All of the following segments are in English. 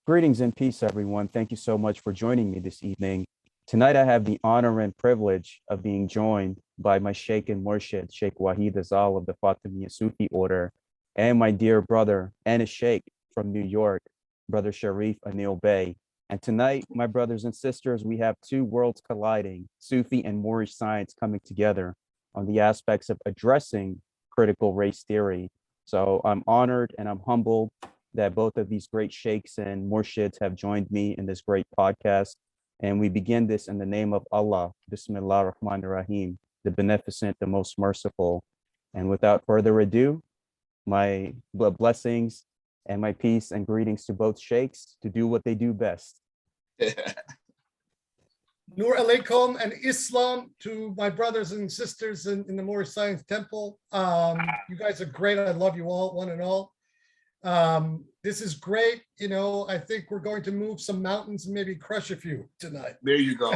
Greetings and peace, everyone. Thank you so much for joining me this evening. Tonight, I have the honor and privilege of being joined by my Sheikh and Murshid, Sheikh Wahid Azal of the Fatimiyya Sufi order, and my dear brother and a Sheikh from New York, brother Sharif Anael-Bey. And tonight, my brothers and sisters, we have two worlds colliding, Sufi and Moorish science coming together on the aspects of addressing critical race theory. So I'm honored and I'm humbled that both of these great sheikhs and murshids have joined me in this great podcast. And we begin this in the name of Allah, Bismillah ar-Rahman ar-Rahim, the beneficent, the most merciful. And without further ado, my blessings and my peace and greetings to both sheikhs to do what they do best. Nur alaikum and Islam to my brothers and sisters in the Moorish Science Temple. You guys are great. I love you all, one and all. This is great. You know, I think we're going to move some mountains and maybe crush a few tonight. There you go.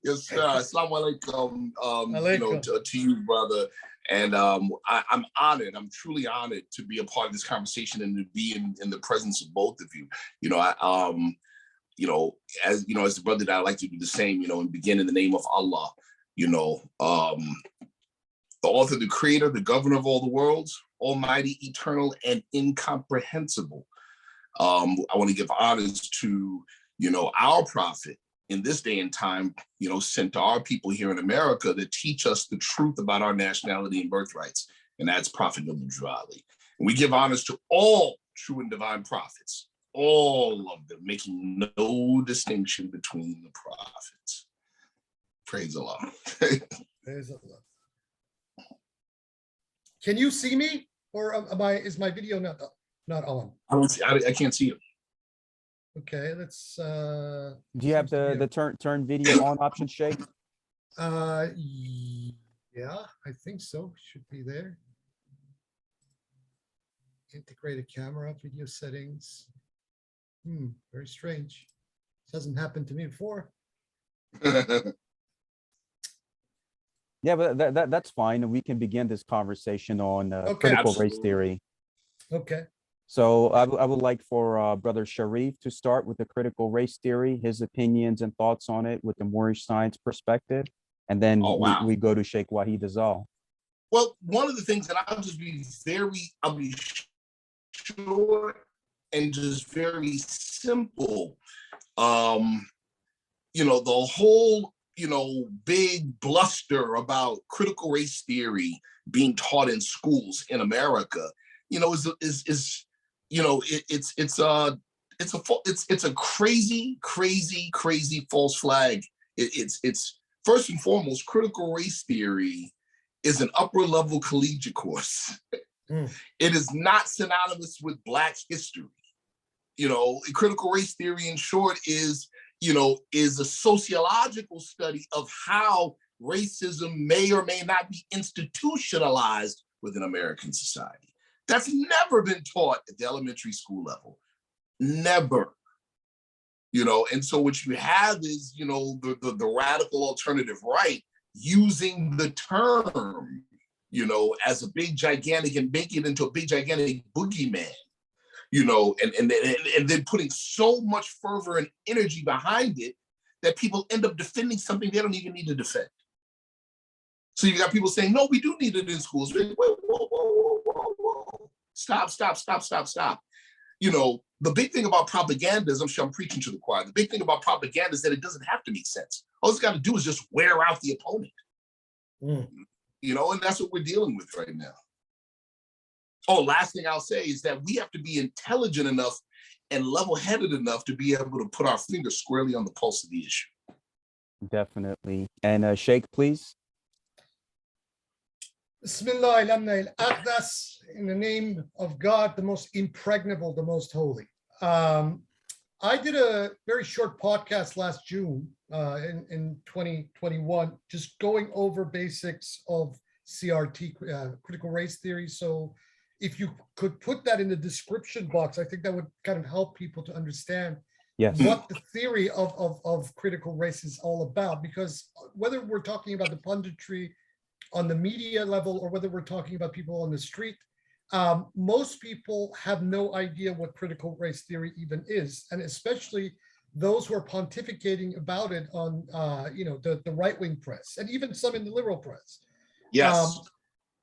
Yes, sir. Assalamu alaikum, to you, brother. And I'm honored. I'm truly honored to be a part of this conversation and to be in the presence of both of you. As the brother that I like to do the same, and begin in the name of Allah, the author, the creator, the governor of all the worlds, almighty, eternal, and incomprehensible. I want to give honors to, our prophet in this day and time, sent to our people here in America to teach us the truth about our nationality and birthrights. And that's Prophet N.Wahid. And we give honors to all true and divine prophets, all of them, making no distinction between the prophets. Praise Allah. Praise Allah. Can you see me, or is my video not on? I can't see it. Okay, let's. Do you have the turn video on option, Sheikh? Yeah, I think so. Should be there. Integrated camera, video settings. Very strange. This hasn't happened to me before. Yeah, but that's fine. We can begin this conversation on critical race theory. Okay. So I would like for Brother Sharif to start with the critical race theory, his opinions and thoughts on it with the Moorish science perspective. And then we go to Sheikh Wahid Azal. Well, one of the things that I'll be short and just very simple. The whole big bluster about critical race theory being taught in schools in America, it's a crazy false flag. It's first and foremost, critical race theory is an upper level collegiate course. It is not synonymous with Black history. Critical race theory, in short, is a sociological study of how racism may or may not be institutionalized within American society. That's never been taught at the elementary school level. Never. And so what you have is, the radical alternative right using the term, as a big gigantic and make it into a big gigantic boogeyman. And then putting so much fervor and energy behind it that people end up defending something they don't even need to defend. So you got people saying, no, we do need it in schools. Wait, whoa. Stop. The big thing about propaganda is, I'm sure I'm preaching to the choir, the big thing about propaganda is that it doesn't have to make sense. All it's got to do is just wear out the opponent. And that's what we're dealing with right now. Oh, last thing I'll say is that we have to be intelligent enough and level-headed enough to be able to put our finger squarely on the pulse of the issue. Definitely. And Sheikh, please. Bismillah al-Aqdas, in the name of God, the most impregnable, the most holy. I did a very short podcast last June in 2021, just going over basics of CRT, critical race theory. So if you could put that in the description box, I think that would kind of help people to understand what the theory of critical race is all about. Because whether we're talking about the punditry on the media level or whether we're talking about people on the street, most people have no idea what critical race theory even is, and especially those who are pontificating about it on, the right-wing press, and even some in the liberal press. Yes.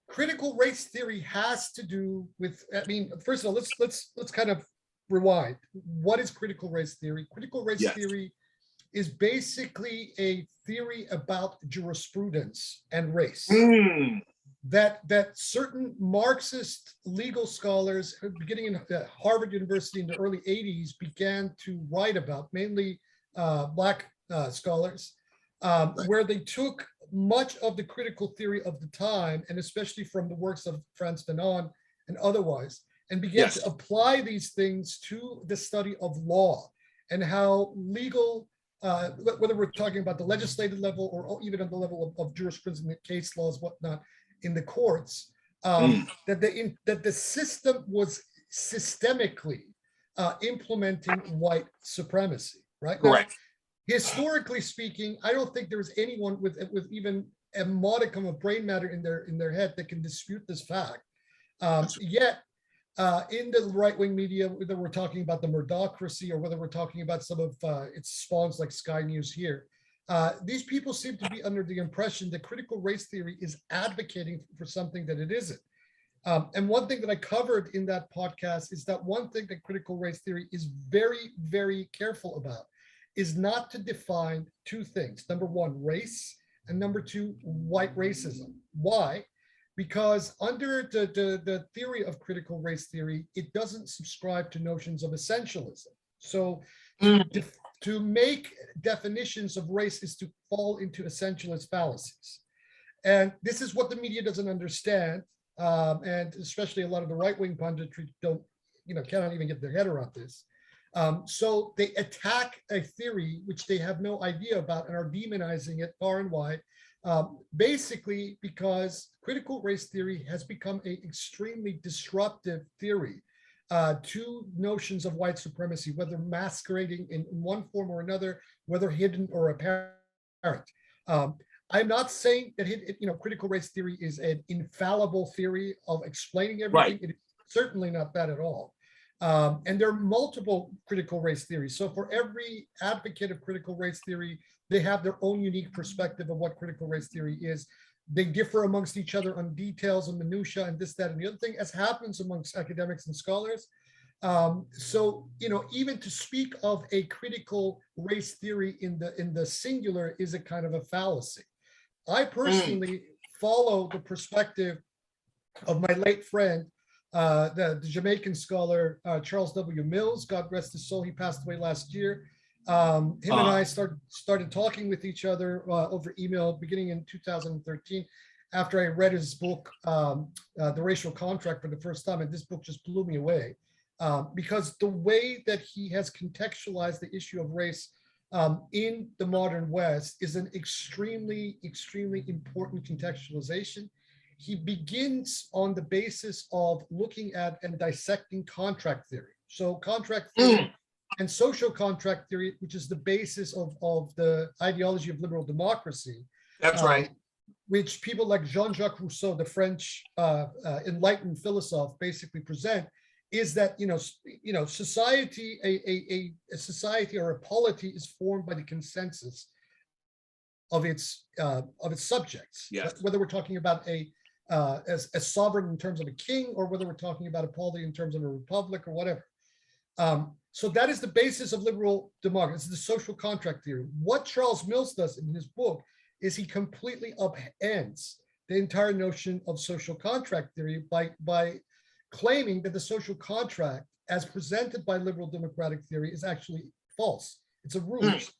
Critical race theory has to do with, first of all, let's kind of rewind. What is critical race theory? Critical race theory is basically a theory about jurisprudence and race. That certain Marxist legal scholars, beginning in Harvard University in the early 80s, began to write about, mainly Black scholars, where they took much of the critical theory of the time, and especially from the works of Frantz Fanon and otherwise, and began to apply these things to the study of law and how legal, whether we're talking about the legislative level or even on the level of jurisprudence and case laws, whatnot, in the courts, that the system was systemically implementing white supremacy, right? Correct. Now, historically speaking, I don't think there's anyone with even a modicum of brain matter in their head that can dispute this fact. Yet, in the right-wing media, whether we're talking about the Murdochracy or whether we're talking about some of its spawns like Sky News here, these people seem to be under the impression that critical race theory is advocating for something that it isn't. And one thing that I covered in that podcast is that one thing that critical race theory is very, very careful about is not to define two things. Number one, race, and number two, white racism. Why? Because under the theory of critical race theory, it doesn't subscribe to notions of essentialism. So to make definitions of race is to fall into essentialist fallacies. And this is what the media doesn't understand. And especially a lot of the right-wing punditry cannot even get their head around this. So they attack a theory which they have no idea about and are demonizing it far and wide, basically because critical race theory has become an extremely disruptive theory to notions of white supremacy, whether masquerading in one form or another, whether hidden or apparent. I'm not saying that critical race theory is an infallible theory of explaining everything. Right. It is certainly not that at all. And there are multiple critical race theories. So for every advocate of critical race theory, they have their own unique perspective of what critical race theory is. They differ amongst each other on details and minutiae and this, that, and the other thing, as happens amongst academics and scholars. So, even to speak of a critical race theory in the singular is a kind of a fallacy. I personally follow the perspective of my late friend, the Jamaican scholar, Charles W. Mills, God rest his soul. He passed away last year. Him and I started talking with each other over email beginning in 2013 after I read his book, The Racial Contract, for the first time. And this book just blew me away because the way that he has contextualized the issue of race in the modern West is an extremely, extremely important contextualization. He begins on the basis of looking at and dissecting contract theory. So contract theory and social contract theory, which is the basis of the ideology of liberal democracy. That's right. Which people like Jean-Jacques Rousseau, the French enlightened philosopher, basically present, is that society, a society or a polity is formed by the consensus of its subjects. Yes. Whether we're talking about a sovereign in terms of a king, or whether we're talking about a polity in terms of a republic or whatever. So that is the basis of liberal democracy. It's the social contract theory. What Charles Mills does in his book is he completely upends the entire notion of social contract theory by claiming that the social contract, as presented by liberal democratic theory, is actually false. It's a ruse,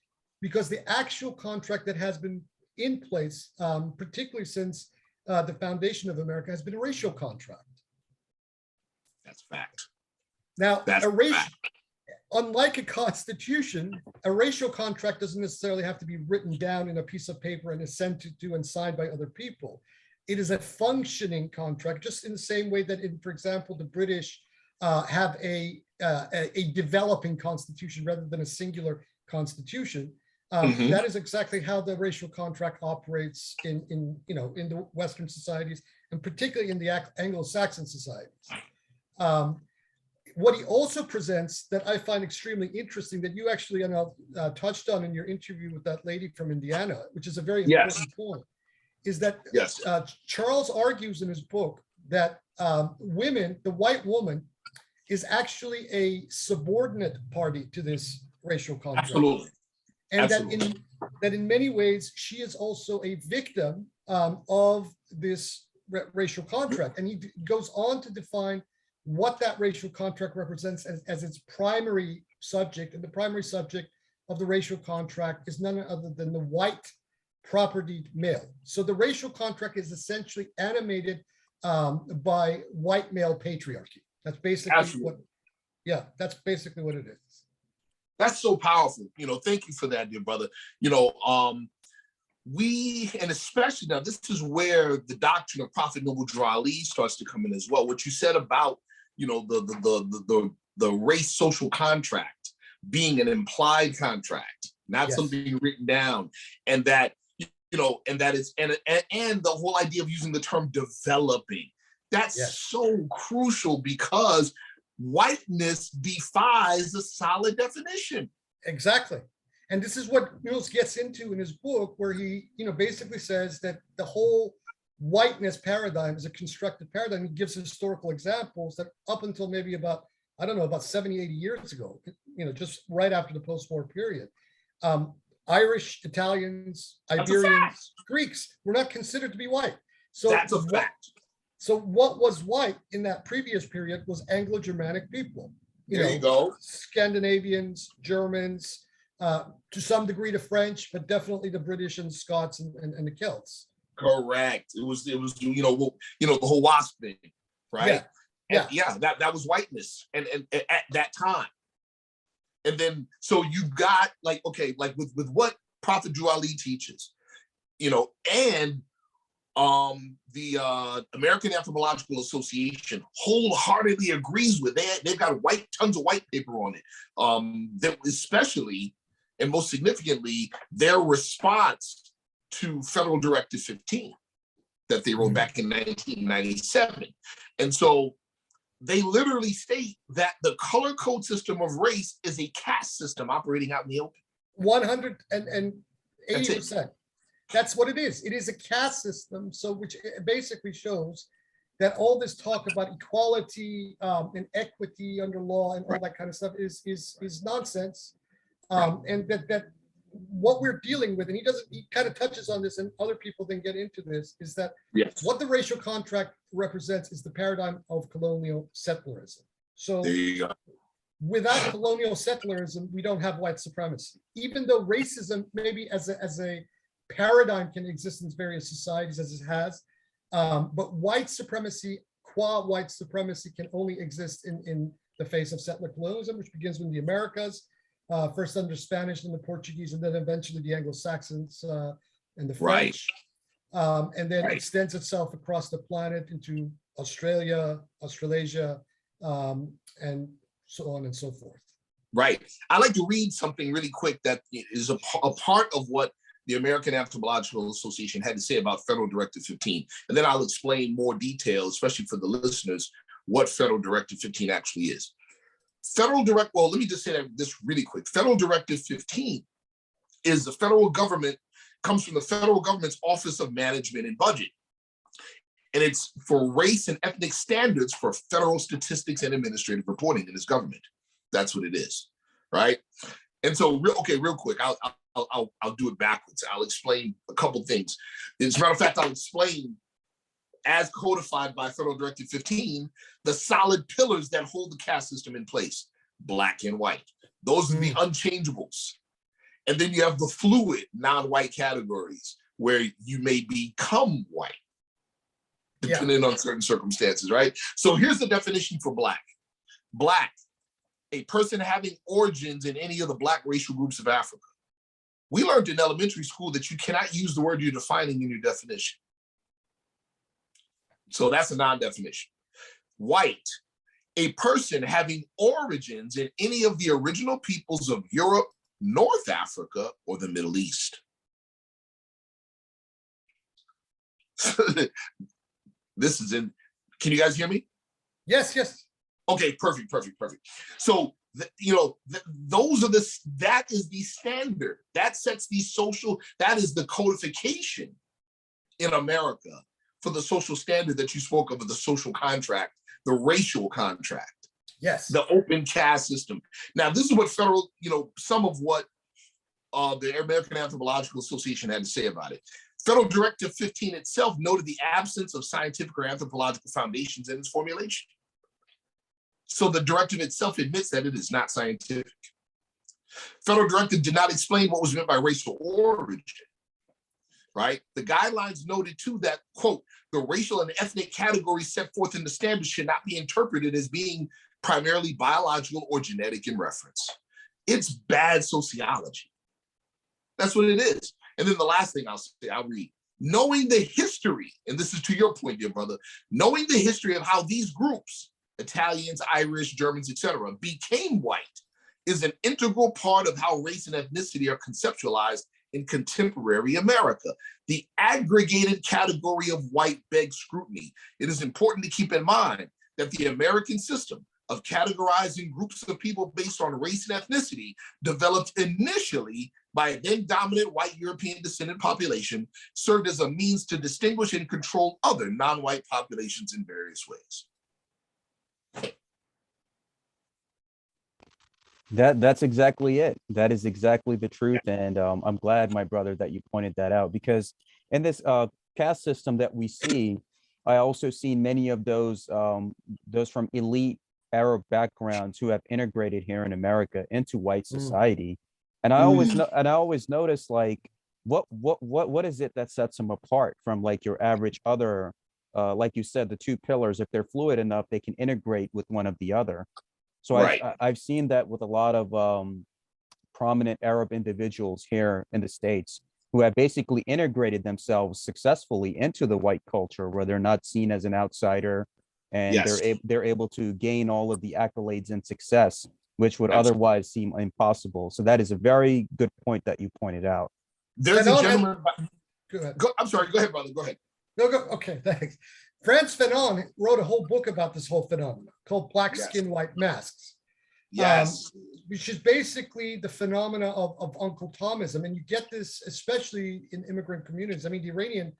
because the actual contract that has been in place, particularly since the foundation of America, has been a racial contract. That's fact. Now, unlike a constitution, a racial contract doesn't necessarily have to be written down in a piece of paper and assented to and signed by other people. It is a functioning contract, just in the same way that, for example, the British have a developing constitution rather than a singular constitution. That is exactly how the racial contract operates in the Western societies and particularly in the Anglo-Saxon societies. What he also presents that I find extremely interesting, that you actually touched on in your interview with that lady from Indiana, which is a very important point, is that Charles argues in his book that women, the white woman, is actually a subordinate party to this racial contract. Absolutely. And Absolutely. that in many ways, she is also a victim of this racial contract. And he goes on to define what that racial contract represents as its primary subject. And the primary subject of the racial contract is none other than the white propertied male. So the racial contract is essentially animated by white male patriarchy. That's basically that's basically what it is. That's so powerful. Thank you for that, dear brother. And especially now, this is where the doctrine of Prophet Noble Drew Ali starts to come in as well. What you said about, the race social contract being an implied contract, not something written down, and that, and that is, and the whole idea of using the term developing, that's so crucial, because whiteness defies a solid definition. Exactly. And this is what Mills gets into in his book, where he, basically says that the whole whiteness paradigm is a constructed paradigm. He gives historical examples that up until maybe about 70, 80 years ago, just right after the post-war period, Irish, Italians, Iberians, Greeks were not considered to be white. So that's a fact. So what was white in that previous period was Anglo-Germanic people. There you go. Scandinavians, Germans, to some degree the French, but definitely the British and Scots and the Celts. Correct. It was the whole WASP thing, right? That was whiteness, and at that time. And then so you've got with what Prophet Drew Ali teaches, and the American Anthropological Association wholeheartedly agrees with that. They've got tons of white paper on it. That especially and most significantly, their response to Federal Directive 15 that they wrote back in 1997. And so they literally state that the color code system of race is a caste system operating out in the open. 180%. That's what it is. It is a caste system, so which basically shows that all this talk about equality and equity under law and all that kind of stuff is nonsense. And that what we're dealing with, and he kind of touches on this, and other people then get into this, is that what the racial contract represents is the paradigm of colonial settlerism. So there you go. Without colonial settlerism, we don't have white supremacy. Even though racism, maybe as a paradigm, can exist in various societies as it has, but white supremacy, qua white supremacy, can only exist in the face of settler colonialism, which begins with the Americas, first under Spanish and the Portuguese, and then eventually the Anglo-Saxons and the French, and then extends itself across the planet into Australia, Australasia, and so on and so forth. Right. I'd like to read something really quick that is a part of what the American Anthropological Association had to say about Federal Directive 15. And then I'll explain more detail, especially for the listeners, what Federal Directive 15 actually is. Let me just say this really quick. Federal Directive 15 is the federal government, comes from the federal government's Office of Management and Budget. And it's for race and ethnic standards for federal statistics and administrative reporting in this government. That's what it is, right? And so, real quick, I'll do it backwards. I'll explain a couple things. As a matter of fact, I'll explain, as codified by Federal Directive 15, the solid pillars that hold the caste system in place, black and white. Those are the unchangeables. And then you have the fluid, non-white categories, where you may become white, depending on certain circumstances, right? So here's the definition for black. Black, a person having origins in any of the black racial groups of Africa. We learned in elementary school that you cannot use the word you're defining in your definition. So that's a non-definition. White, a person having origins in any of the original peoples of Europe, North Africa, or the Middle East. This is in, can you guys hear me? Yes, yes. Okay, perfect. So, those are that is the standard. That sets the social, that is the codification in America for the social standard that you spoke of the social contract, the racial contract. Yes. The open caste system. Now, this is what federal, some of what the American Anthropological Association had to say about it. Federal Directive 15 itself noted the absence of scientific or anthropological foundations in its formulation. So the directive itself admits that it is not scientific. Federal Directive did not explain what was meant by racial origin, right? The guidelines noted too that, quote, the racial and ethnic categories set forth in the standards should not be interpreted as being primarily biological or genetic in reference. It's bad sociology. That's what it is. And then the last thing I'll read. Knowing the history, and this is to your point, dear brother, knowing the history of how these groups, Italians, Irish, Germans, etc., became white is an integral part of how race and ethnicity are conceptualized in contemporary America. The aggregated category of white begs scrutiny. It is important to keep in mind that the American system of categorizing groups of people based on race and ethnicity developed initially by a then dominant white European descendant population, served as a means to distinguish and control other non-white populations in various ways. That's exactly it. That is exactly the truth. And I'm glad, my brother, that you pointed that out, because in this caste system that we see, I also see many of those from elite Arab backgrounds who have integrated here in America into white society. And I always notice, like, what is it that sets them apart from like your average other, like you said, the two pillars. If they're fluid enough, they can integrate with one of the other. So Right. I've seen that with a lot of prominent Arab individuals here in the States who have basically integrated themselves successfully into the white culture, where they're not seen as an outsider, and Yes. they're able to gain all of the accolades and success, which would Absolutely. otherwise seem impossible. So that is a very good point that you pointed out. There's a gentleman. Go ahead. I'm sorry. Go ahead, brother. Go ahead. No, go. Okay, thanks. Frantz Fanon wrote a whole book about this whole phenomenon called Black Skin, White Masks. Yes. Which is basically the phenomena of Uncle Thomism. And you get this especially in immigrant communities. I mean, the Iranian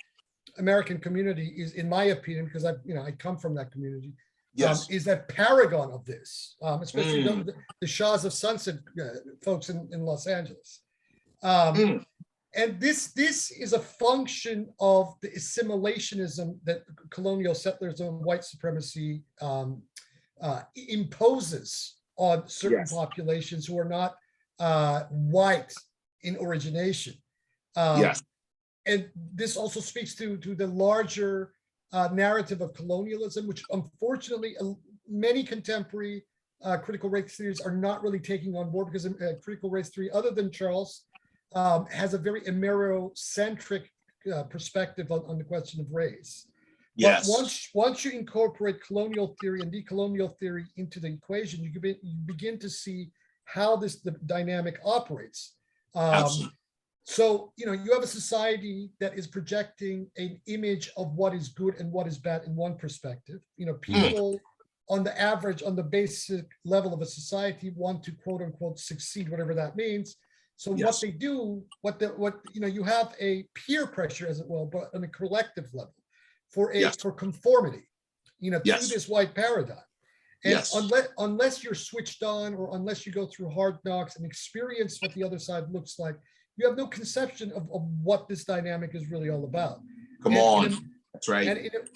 American community is, in my opinion, because I come from that community, Yes. is a paragon of this, especially the Shahs of Sunset folks in Los Angeles. And this is a function of the assimilationism that colonial settlers and white supremacy imposes on certain populations who are not white in origination. Yes. And this also speaks to the larger narrative of colonialism, which unfortunately many contemporary critical race theories are not really taking on board, because critical race theory, other than Charles, has a very Amerocentric perspective on the question of race. Yes. But once you incorporate colonial theory and decolonial theory into the equation, you begin to see how the dynamic operates. So, you have a society that is projecting an image of what is good and what is bad in one perspective. People on the average, on the basic level of a society, want to quote unquote succeed, whatever that means. So what they do, you have a peer pressure, as it will, but on a collective level for conformity, through this white paradigm. And unless you're switched on, or unless you go through hard knocks and experience what the other side looks like, you have no conception of what this dynamic is really all about. Come on. That's right.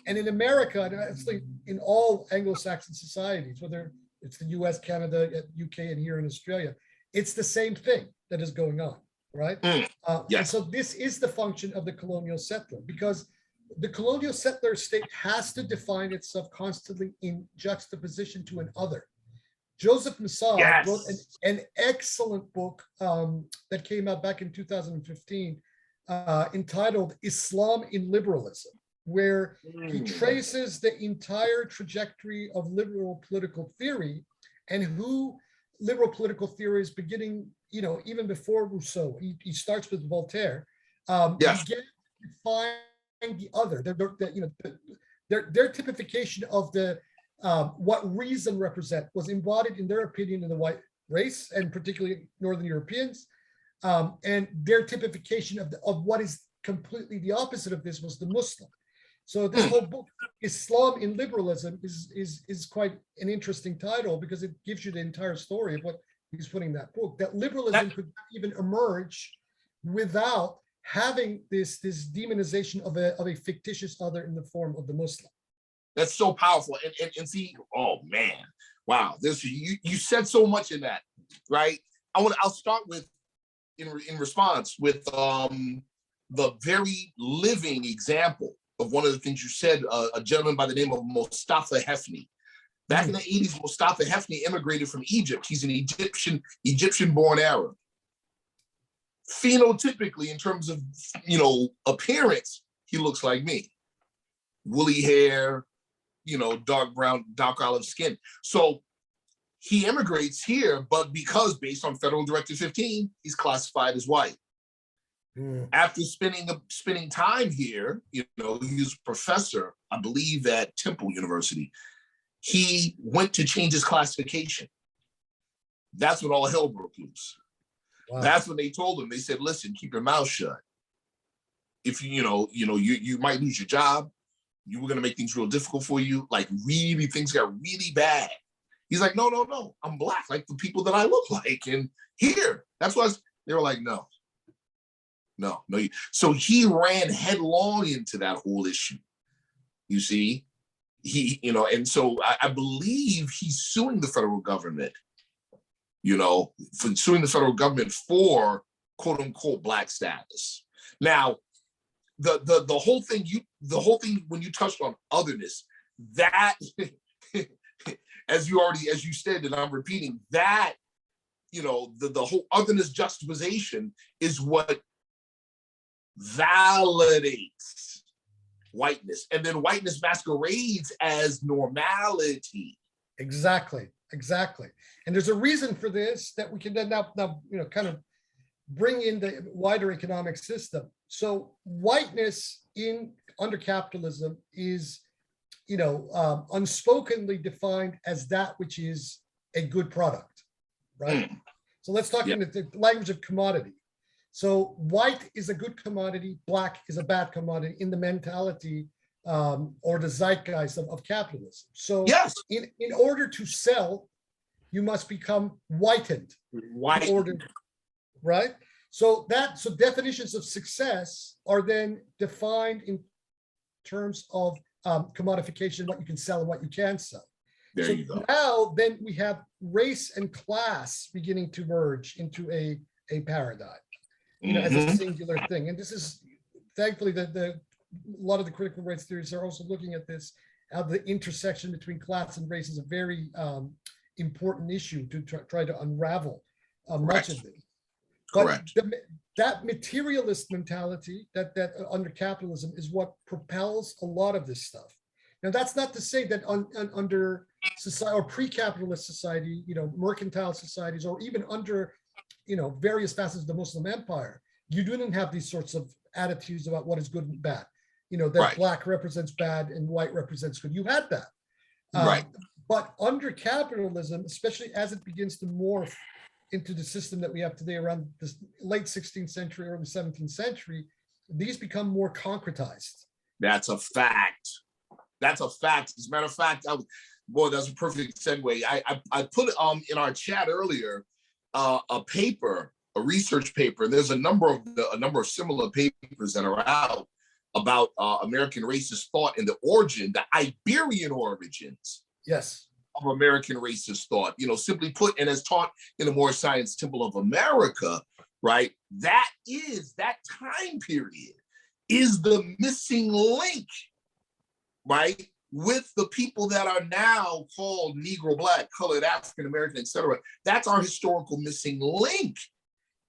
And in America, and actually in all Anglo-Saxon societies, whether it's the US, Canada, UK, and here in Australia, it's the same thing that is going on, right? And so this is the function of the colonial settler, because the colonial settler state has to define itself constantly in juxtaposition to an other. Joseph Massad wrote an excellent book that came out back in 2015 entitled Islam in Liberalism, where he traces the entire trajectory of liberal political theory and who liberal political theory is beginning, even before Rousseau. He starts with Voltaire. Began to define the other. their typification of the what reason was embodied in their opinion in the white race, and particularly Northern Europeans, and their typification of what is completely the opposite of this was the Muslim. So this whole book, Islam in Liberalism, is quite an interesting title because it gives you the entire story of what he's putting in that book. That liberalism could even emerge without having this demonization of a fictitious other in the form of the Muslim. That's so powerful. And see, oh man, wow, this you said so much in that, right? I'll start with in response with the very living example of one of the things you said, a gentleman by the name of Mustafa Hefni. Back in the 80s, Mustafa Hefni immigrated from Egypt. He's an Egyptian-born Arab. Phenotypically, in terms of, appearance, he looks like me. Woolly hair, dark brown, dark olive skin. So he immigrates here, but because based on Federal Directive 15, he's classified as white. After spending time here, he was a professor, I believe, at Temple University. He went to change his classification. That's when all hell broke loose. Wow. That's when they told him. They said, "Listen, keep your mouth shut. If you might lose your job. You were going to make things real difficult for you. Like really, things got really bad." He's like, "No, I'm black, like the people that I look like." And here, that's why they were like, no. So he ran headlong into that whole issue. You see, and so I believe he's suing the federal government, for suing the federal government for quote unquote black status. Now, the whole thing when you touched on otherness, that as you said, and I'm repeating that, the whole otherness juxtaposition is what validates whiteness, and then whiteness masquerades as normality. Exactly. And there's a reason for this that we can then now kind of bring in the wider economic system. So whiteness under capitalism is unspokenly defined as that which is a good product, right? So let's talk in the language of commodity. So white is a good commodity, black is a bad commodity in the mentality or the zeitgeist of capitalism. So yes, in order to sell, you must become whitened. Right? So definitions of success are then defined in terms of commodification, what you can sell and what you can't sell. There you go. Now then we have race and class beginning to merge into a paradigm. As a singular thing. And this is, thankfully, a lot of the critical race theories are also looking at this, how the intersection between class and race is a very important issue to try to unravel much of this. But that materialist mentality that under capitalism is what propels a lot of this stuff. Now, that's not to say that under society or pre-capitalist society, mercantile societies, or even under various facets of the Muslim empire, you didn't have these sorts of attitudes about what is good and bad. That black represents bad and white represents good. You had that. But under capitalism, especially as it begins to morph into the system that we have today around the late 16th century, early 17th century, these become more concretized. That's a fact. As a matter of fact, that's a perfect segue. I put in our chat earlier a research paper, and there's a number of similar papers that are out about American racist thought and the Iberian origins. Yes. Of American racist thought, simply put, and as taught in the Moorish Science Temple of America, right? That time period is the missing link, right? With the people that are now called Negro, Black, colored, African American, etc. That's our historical missing link,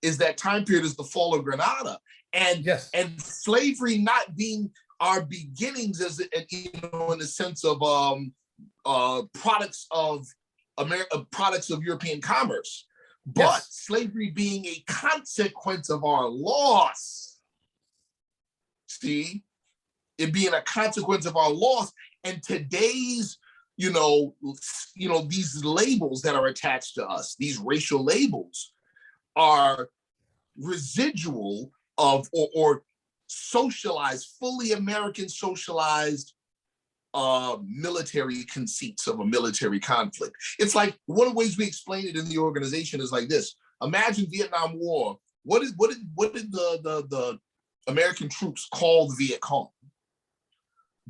is that time period is the fall of Granada. And slavery not being our beginnings as in the sense of products of European commerce, but slavery being a consequence of our loss. See, it being a consequence of our loss. And today's, these labels that are attached to us, these racial labels, are residual of or socialized, fully American socialized military conceits of a military conflict. It's like one of the ways we explain it in the organization is like this. Imagine Vietnam War. What did the American troops call the Viet Cong?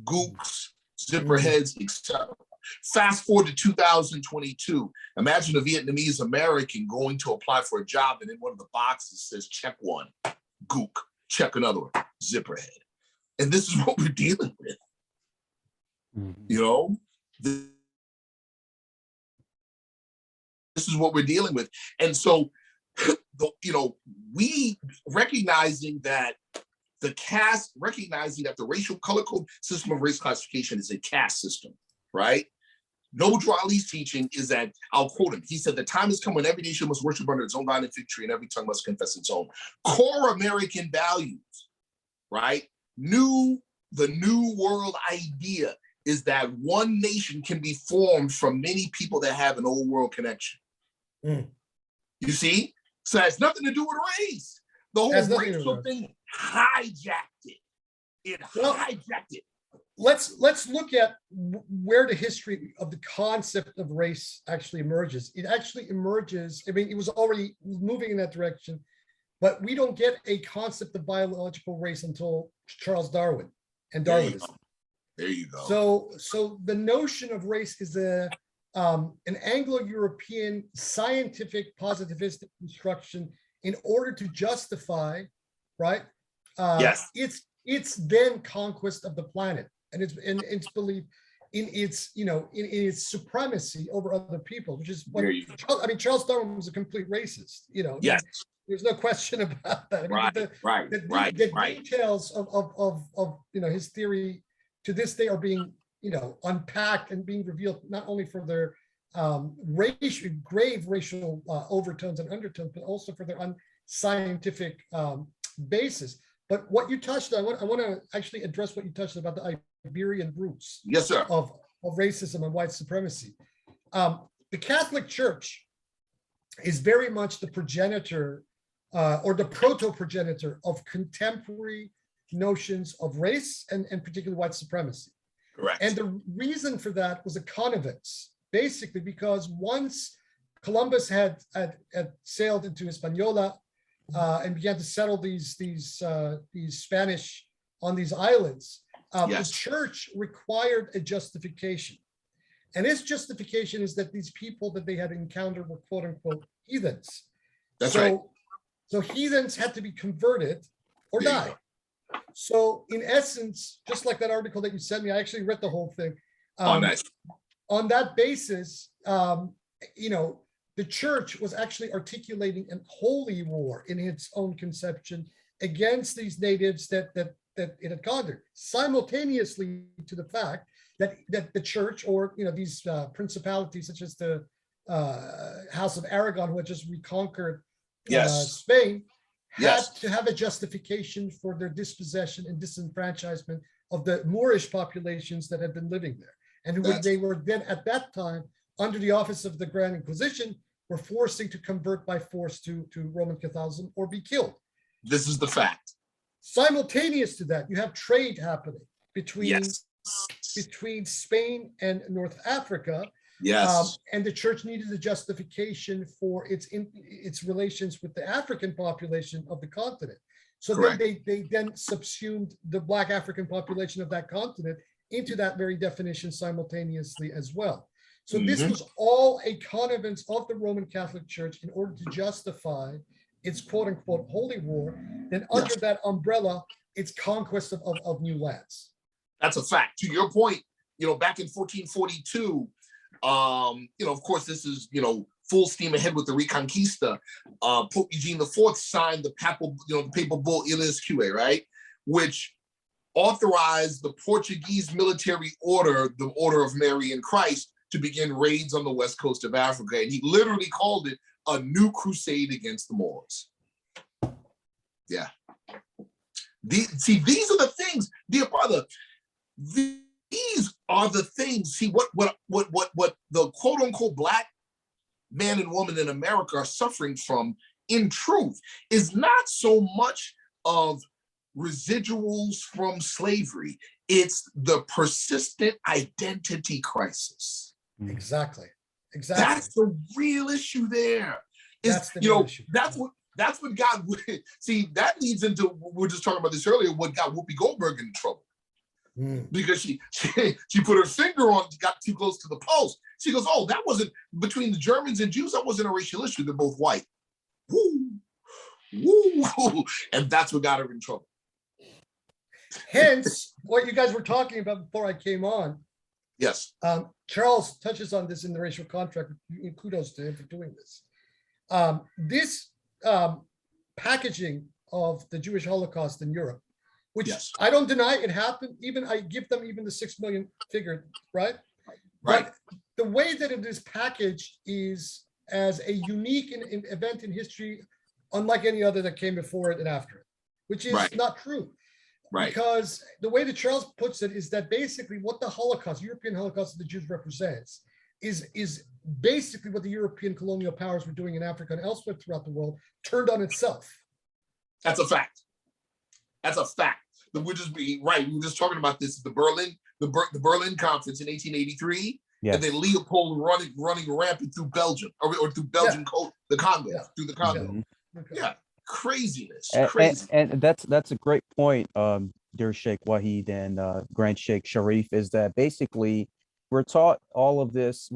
Gooks, zipperheads, etc. Fast forward to 2022. Imagine a Vietnamese American going to apply for a job, and in one of the boxes says check one, gook, check another one, zipperhead. And this is what we're dealing with. This is what we're dealing with. And so, we recognizing that the racial color code system of race classification is a caste system, right? Noble Ali's teaching is that, I'll quote him, he said, the time has come when every nation must worship under its own vine and fig tree, and every tongue must confess its own. Core American values, right? The new world idea is that one nation can be formed from many people that have an old world connection. You see? So it has nothing to do with race. The whole racial thing hijacked it. Hijacked it. Let's look at where the history of the concept of race actually emerges. It actually emerges, it was already moving in that direction, but we don't get a concept of biological race until Charles Darwin and Darwinism. There you go. So the notion of race is an Anglo-European scientific positivistic construction in order to justify, right? Yes. It's then conquest of the planet, and its belief in its supremacy over other people, which is what Charles Darwin was a complete racist. Yes. There's no question about that. The details of his theory to this day are being unpacked and being revealed, not only for their grave racial overtones and undertones, but also for their unscientific basis. But what you touched on, I want to actually address what you touched about the Iberian roots, yes, sir, of racism and white supremacy. The Catholic Church is very much the progenitor or the proto-progenitor of contemporary notions of race and particularly white supremacy. Correct. And the reason for that was a connivance, basically because once Columbus had sailed into Hispaniola and began to settle these Spanish on these islands, the church required a justification. And its justification is that these people that they had encountered were quote unquote heathens. That's right. So heathens had to be converted or die. So in essence, just like that article that you sent me, I actually read the whole thing. Nice. On that basis, the church was actually articulating a holy war in its own conception against these natives that it had conquered, simultaneously to the fact that the church or these principalities such as the House of Aragon, who had just reconquered Spain, had to have a justification for their dispossession and disenfranchisement of the Moorish populations that had been living there, and they were then at that time under the office of the Grand Inquisition were forcing to convert by force to Roman Catholicism or be killed. This is the fact. Simultaneous to that, you have trade happening between Spain and North Africa. Yes. And the church needed a justification for its relations with the African population of the continent. So then they then subsumed the Black African population of that continent into that very definition simultaneously as well. So this was all a connivance of the Roman Catholic Church in order to justify its quote unquote holy war, and under that umbrella, its conquest of new lands. That's a fact. To your point, back in 1442, of course, this is, full steam ahead with the Reconquista. Pope Eugene IV signed the papal bull Ilias Q, right? Which authorized the Portuguese military order, the Order of Mary and Christ, to begin raids on the west coast of Africa. And he literally called it a new crusade against the Moors. Yeah. These are the things, dear brother. These are the things. See what the quote unquote black man and woman in America are suffering from, in truth, is not so much of residuals from slavery. It's the persistent identity crisis. Exactly. That's the real issue there. That's the real issue. That's what got, see, that leads into, we were just talking about this earlier, what got Whoopi Goldberg in trouble. Because she put her finger on, got too close to the pulse. She goes, oh, that wasn't, between the Germans and Jews, that wasn't a racial issue. They're both white. Woo, woo, and that's what got her in trouble. Hence, what you guys were talking about before I came on. Yes. Charles touches on this in the racial contract. Kudos to him for doing this. This packaging of the Jewish Holocaust in Europe, which I don't deny it happened. Even I give them even the 6 million figure, right? Right. But the way that it is packaged is as a unique event in history, unlike any other that came before it and after it, which is not true. Right. Because the way that Charles puts it is that basically what the Holocaust, European Holocaust of the Jews represents, is basically what the European colonial powers were doing in Africa and elsewhere throughout the world, turned on itself. That's a fact. That's a fact. We're just being right. We were just talking about this, the Berlin Conference in 1883, and then Leopold running rampant through Belgium or through Belgian the Congo, through the Congo. Yeah. Craziness. And that's a great point, dear Sheikh Wahid and Grand Sheikh Sharif, is that basically we're taught this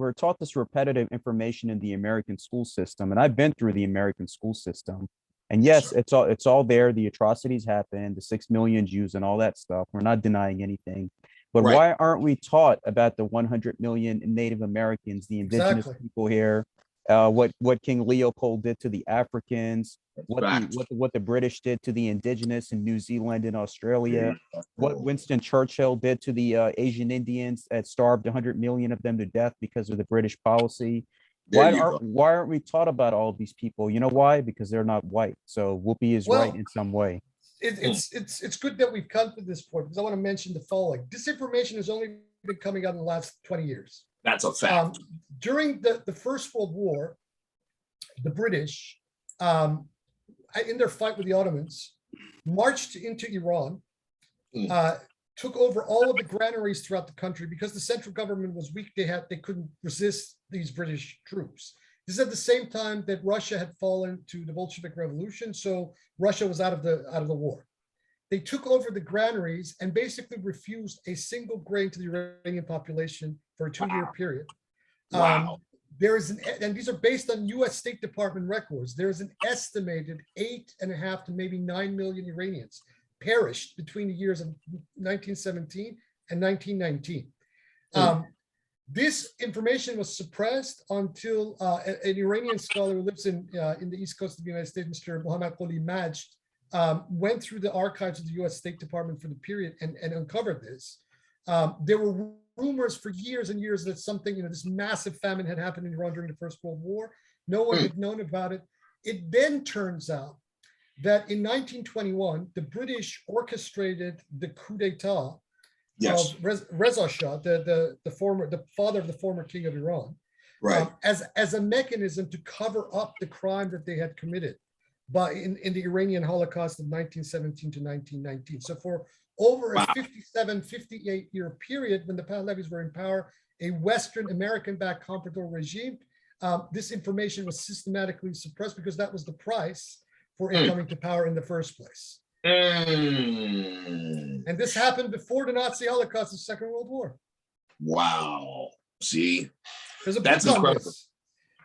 repetitive information in the American school system. And I've been through the American school system. And yes, it's all there. The atrocities happened, the 6 million Jews and all that stuff. We're not denying anything. But why aren't we taught about the 100 million Native Americans, the indigenous people here, what King Leopold did to the Africans, what the British did to the indigenous in New Zealand and Australia, what Winston Churchill did to the Asian Indians that starved 100 million of them to death because of the British policy? Why aren't we taught about all of these people? You know why? Because they're not white. So Whoopi is right in some way. It's good that we've come to this point, because I want to mention the following. Disinformation has only been coming out in the last 20 years. That's a fact. During the First World War, the British, in their fight with the Ottomans, marched into Iran, took over all of the granaries throughout the country because the central government was weak. They couldn't resist these British troops. This is at the same time that Russia had fallen to the Bolshevik Revolution, so Russia was out of the war. They took over the granaries and basically refused a single grain to the Iranian population for a 2-year period. Wow. And these are based on U.S. State Department records. There's an estimated 8.5 to maybe 9 million Iranians perished between the years of 1917 and 1919. This information was suppressed until an Iranian scholar who lives in the East Coast of the United States, Mr. Mohammad Qoli Majd, went through the archives of the U.S. State Department for the period and uncovered this. There were rumors for years and years that something, this massive famine had happened in Iran during the First World War. No one had known about it. It then turns out that in 1921, the British orchestrated the coup d'etat of Reza Shah, the father of the former king of Iran, as a mechanism to cover up the crime that they had committed in the Iranian Holocaust of 1917 to 1919. So for over a 57, 58-year period when the Pahlavis were in power, a Western American-backed comprador regime, this information was systematically suppressed because that was the price for it coming to power in the first place. And this happened before the Nazi Holocaust, the Second World War. Wow. See, there's a book on this.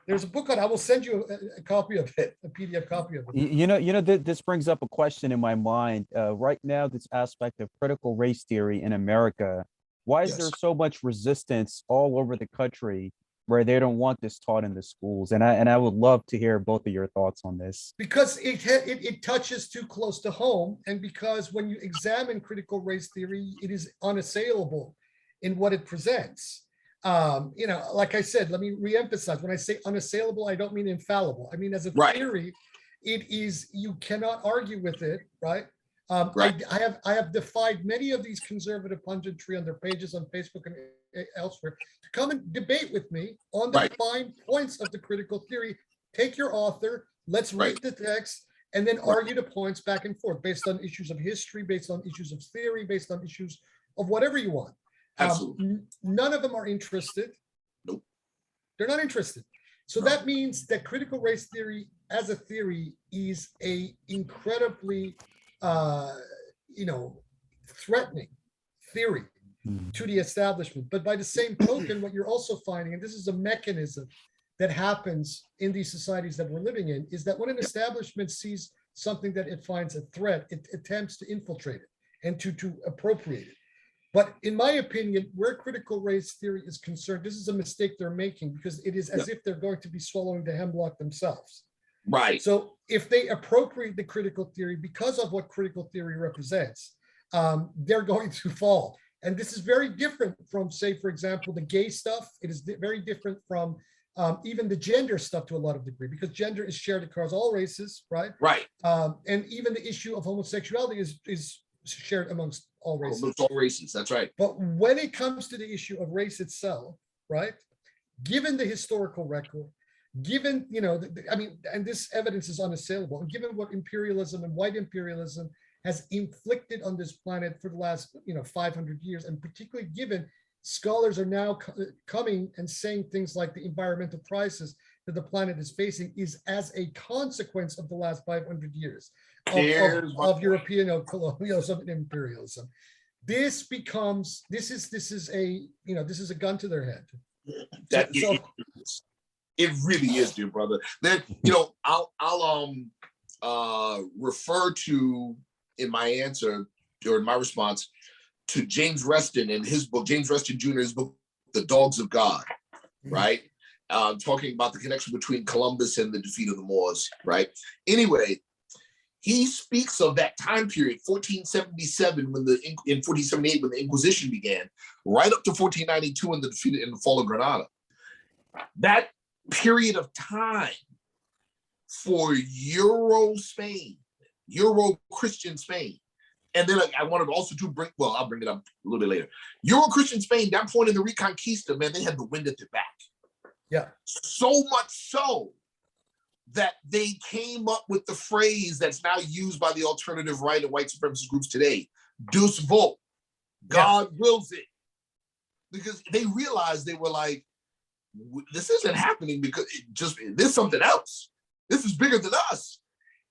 There's a book on. I will send you a copy of it, a PDF copy of it. This brings up a question in my mind. Right now, this aspect of critical race theory in America, why is there so much resistance all over the country where they don't want this taught in the schools? And I would love to hear both of your thoughts on this. Because it touches too close to home, and because when you examine critical race theory, it is unassailable in what it presents. Like I said, let me reemphasize, when I say unassailable, I don't mean infallible. I mean, as a theory, it is, you cannot argue with it, right? Right. I have defied many of these conservative punditry on their pages on Facebook and elsewhere to come and debate with me on the fine points of the critical theory. Take your author, let's read the text, and then argue the points back and forth based on issues of history, based on issues of theory, based on issues of whatever you want. Absolutely. None of them are interested. Nope. They're not interested. So that means that critical race theory as a theory is a incredibly, threatening theory to the establishment. But by the same token, what you're also finding, and this is a mechanism that happens in these societies that we're living in, is that when an establishment sees something that it finds a threat, it attempts to infiltrate it and to appropriate it. But in my opinion, where critical race theory is concerned, this is a mistake they're making, because it is as if they're going to be swallowing the hemlock themselves. Right. So if they appropriate the critical theory because of what critical theory represents, they're going to fall. And this is very different from, say, for example, the gay stuff. It is very different from even the gender stuff to a lot of degree, because gender is shared across all races, right? Right. And even the issue of homosexuality is shared amongst all races. Amongst all races, that's right. But when it comes to the issue of race itself, right, given the historical record, given, and this evidence is unassailable, and given what imperialism and white imperialism has inflicted on this planet for the last, 500 years, and particularly given scholars are now coming and saying things like the environmental crisis that the planet is facing is as a consequence of the last 500 years of European colonialism and imperialism. This is a gun to their head. It really is, dear brother. Then I'll refer to in my answer or in my response to James Reston in his book, James Reston Jr.'s book, The Dogs of God, right? Talking about the connection between Columbus and the defeat of the Moors, right? Anyway, he speaks of that time period, 1477, in 1478, when the Inquisition began, right up to 1492 when the defeat in the fall of Granada. That period of time for Euro-Christian Spain. And then I wanted also to I'll bring it up a little bit later. Euro-Christian Spain, that point in the Reconquista, man, they had the wind at their back. Yeah. So much so that they came up with the phrase that's now used by the alternative right and white supremacist groups today, Deus vult, God wills it. Because they realized, they were like, this isn't happening because there's something else. This is bigger than us.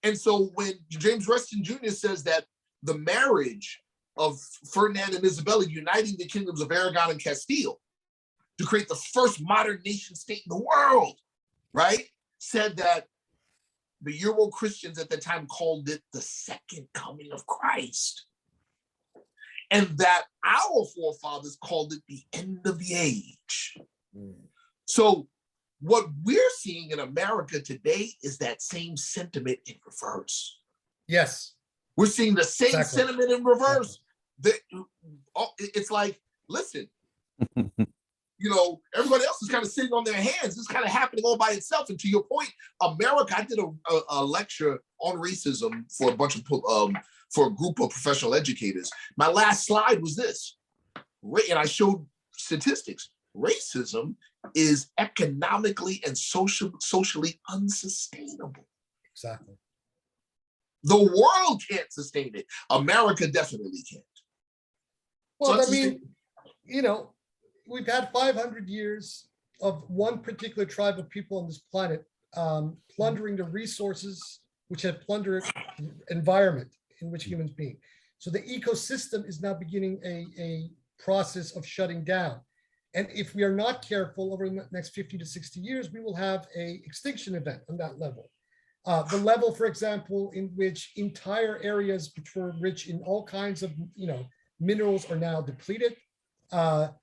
And so when James Reston Jr. says that the marriage of Ferdinand and Isabella uniting the kingdoms of Aragon and Castile to create the first modern nation state in the world, right? Said that the Euro-Christians at the time called it the second coming of Christ. And that our forefathers called it the end of the age. So what we're seeing in America today is that same sentiment in reverse. Yes. We're seeing the same sentiment in reverse. It's like, listen, everybody else is kind of sitting on their hands. It's kind of happening all by itself. And to your point, America, I did a lecture on racism for a group of professional educators. My last slide was this, and I showed statistics. Racism is economically and socially unsustainable. Exactly. The world can't sustain it. America definitely can't. Well, we've had 500 years of one particular tribe of people on this planet plundering the resources which have plundered the environment in which humans being. So the ecosystem is now beginning a process of shutting down. And if we are not careful over the next 50 to 60 years, we will have an extinction event on that level. The level, for example, in which entire areas which were rich in all kinds of, minerals are now depleted. The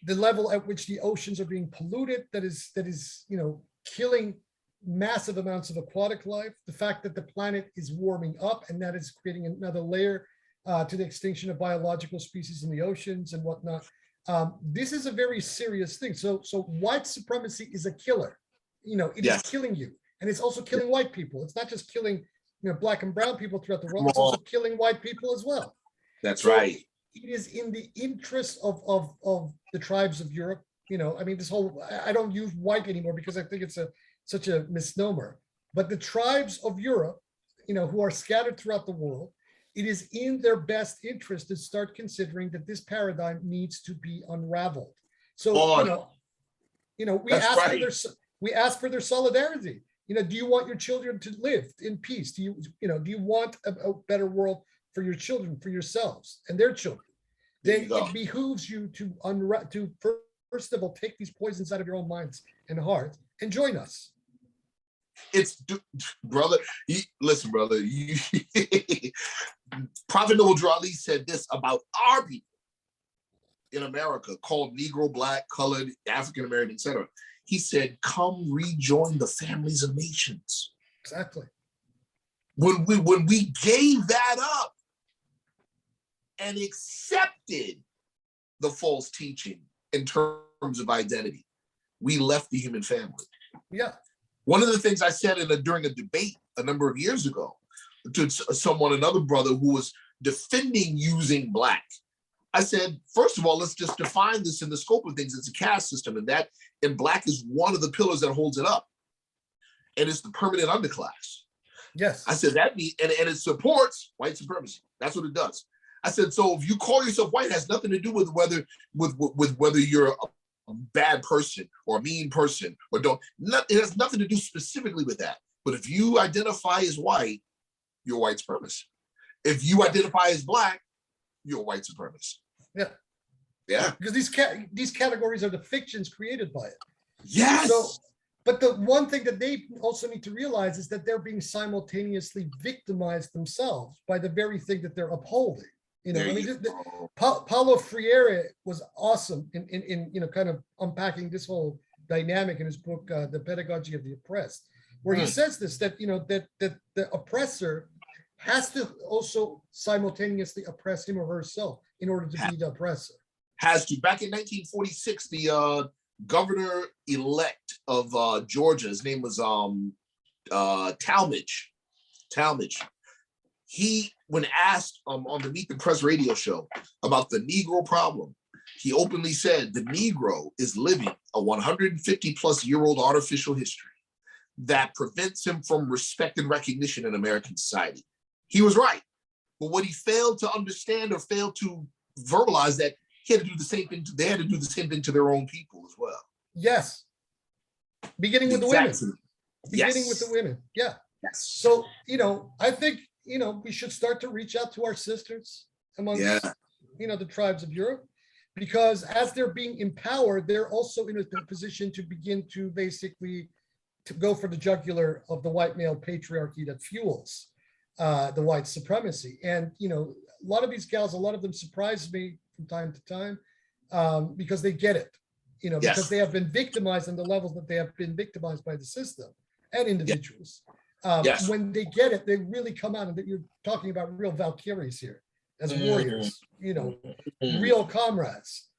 level at which the oceans are being polluted, that is, killing massive amounts of aquatic life. The fact that the planet is warming up, and that is creating another layer to the extinction of biological species in the oceans and whatnot. This is a very serious thing. So white supremacy is a killer. It is killing you. And it's also killing white people. It's not just killing black and brown people throughout the world. Come It's also on. killing white people as well. That's So right. it is in the interest of the tribes of Europe. I mean, this whole, I don't use white anymore because I think it's such a misnomer. But the tribes of Europe, who are scattered throughout the world, it is in their best interest to start considering that this paradigm needs to be unraveled. So, On. we ask for their solidarity. Do you want your children to live in peace? Do you want a better world for your children, for yourselves and their children? Then it behooves you to first of all take these poisons out of your own minds and hearts and join us. It's brother. Listen, brother. Prophet Noble Ali said this about our people in America, called Negro, Black, Colored, African American, etc. He said, "Come rejoin the families of nations." Exactly. When we gave that up and accepted the false teaching in terms of identity, we left the human family. Yeah. One of the things I said during a debate a number of years ago to another brother who was defending using Black, I said, first of all, let's just define this in the scope of things. It's a caste system, and Black is one of the pillars that holds it up. And it's the permanent underclass. Yes. I said that means, and it supports white supremacy. That's what it does. I said, so if you call yourself white, it has nothing to do with whether you're a bad person or a mean person or it has nothing to do specifically with that. But if you identify as white, you're a white supremacist. If you identify as Black, you're a white supremacist. Yeah. Yeah. Because these categories are the fictions created by it. Yes. So, but the one thing that they also need to realize is that they're being simultaneously victimized themselves by the very thing that they're upholding. Paulo Freire was awesome in kind of unpacking this whole dynamic in his book, The Pedagogy of the Oppressed, where he says this, that the oppressor has to also simultaneously oppress him or herself in order to be the oppressor. Has to. Back in 1946, the governor-elect of Georgia, his name was Talmadge. He, when asked on the Meet the Press radio show about the Negro problem, he openly said the Negro is living a 150-plus-year-old artificial history that prevents him from respect and recognition in American society. He was right. But what he failed to understand or failed to verbalize that he had to do the same thing. They had to do the same thing to their own people as well. Yes. Beginning with the women. Beginning with the women. Yeah. Yes. So, I think, we should start to reach out to our sisters amongst, the tribes of Europe, because as they're being empowered, they're also in a position to begin to basically to go for the jugular of the white male patriarchy that fuels the white supremacy. And, a lot of these gals, a lot of them surprise me from time to time because they get it, because they have been victimized on the levels that they have been victimized by the system and individuals. When they get it, they really come out, and that you're talking about real Valkyries here as warriors, real comrades.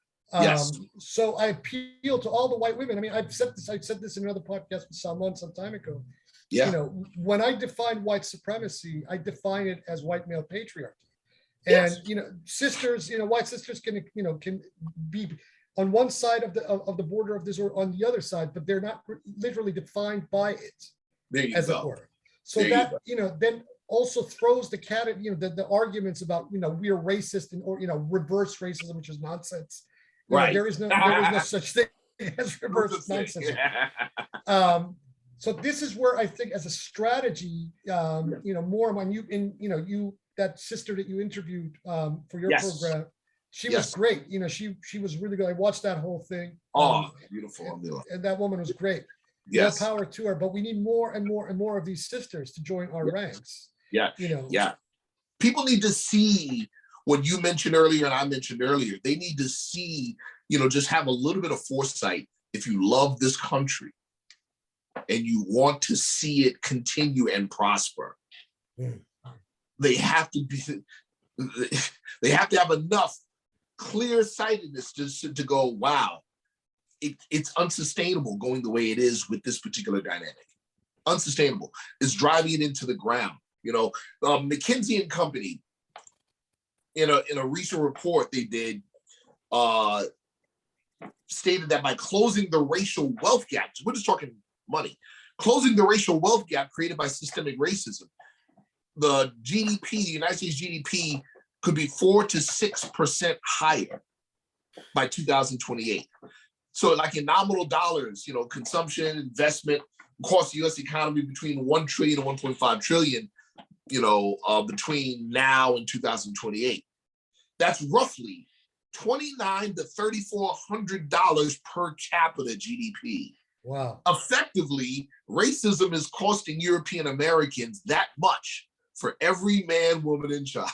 So I appeal to all the white women. I mean, I said this in another podcast with Salman some time ago. When I define white supremacy, I define it as white male patriarchy. And sisters, white sisters can be on one side of the border of this or on the other side, but they're not literally defined by it, as it were. So that then also throws the the arguments about we are racist or reverse racism, which is nonsense. Right. There is no such thing as reverse nonsense. So this is where I think, as a strategy, more when you that sister that you interviewed for your program, she was great. She was really good. I watched that whole thing. Beautiful. And that woman was great. More power to her, but we need more and more and more of these sisters to join our ranks. People need to see what you mentioned earlier and I mentioned earlier. They need to see, just have a little bit of foresight. If you love this country and you want to see it continue and prosper, they have to have enough clear-sightedness to go, wow, it's unsustainable going the way it is with this particular dynamic. Unsustainable. It's driving it into the ground. McKinsey and Company, in a recent report they did, stated that by closing the racial wealth gap, we're just talking money, closing the racial wealth gap created by systemic racism, the United States GDP could be 4 to 6% higher by 2028. So like in nominal dollars, consumption, investment, cost the US economy between 1 trillion and 1.5 trillion, between now and 2028. That's roughly $2,900 to $3,400 per capita GDP. Wow. Effectively, racism is costing European Americans that much for every man, woman, and child.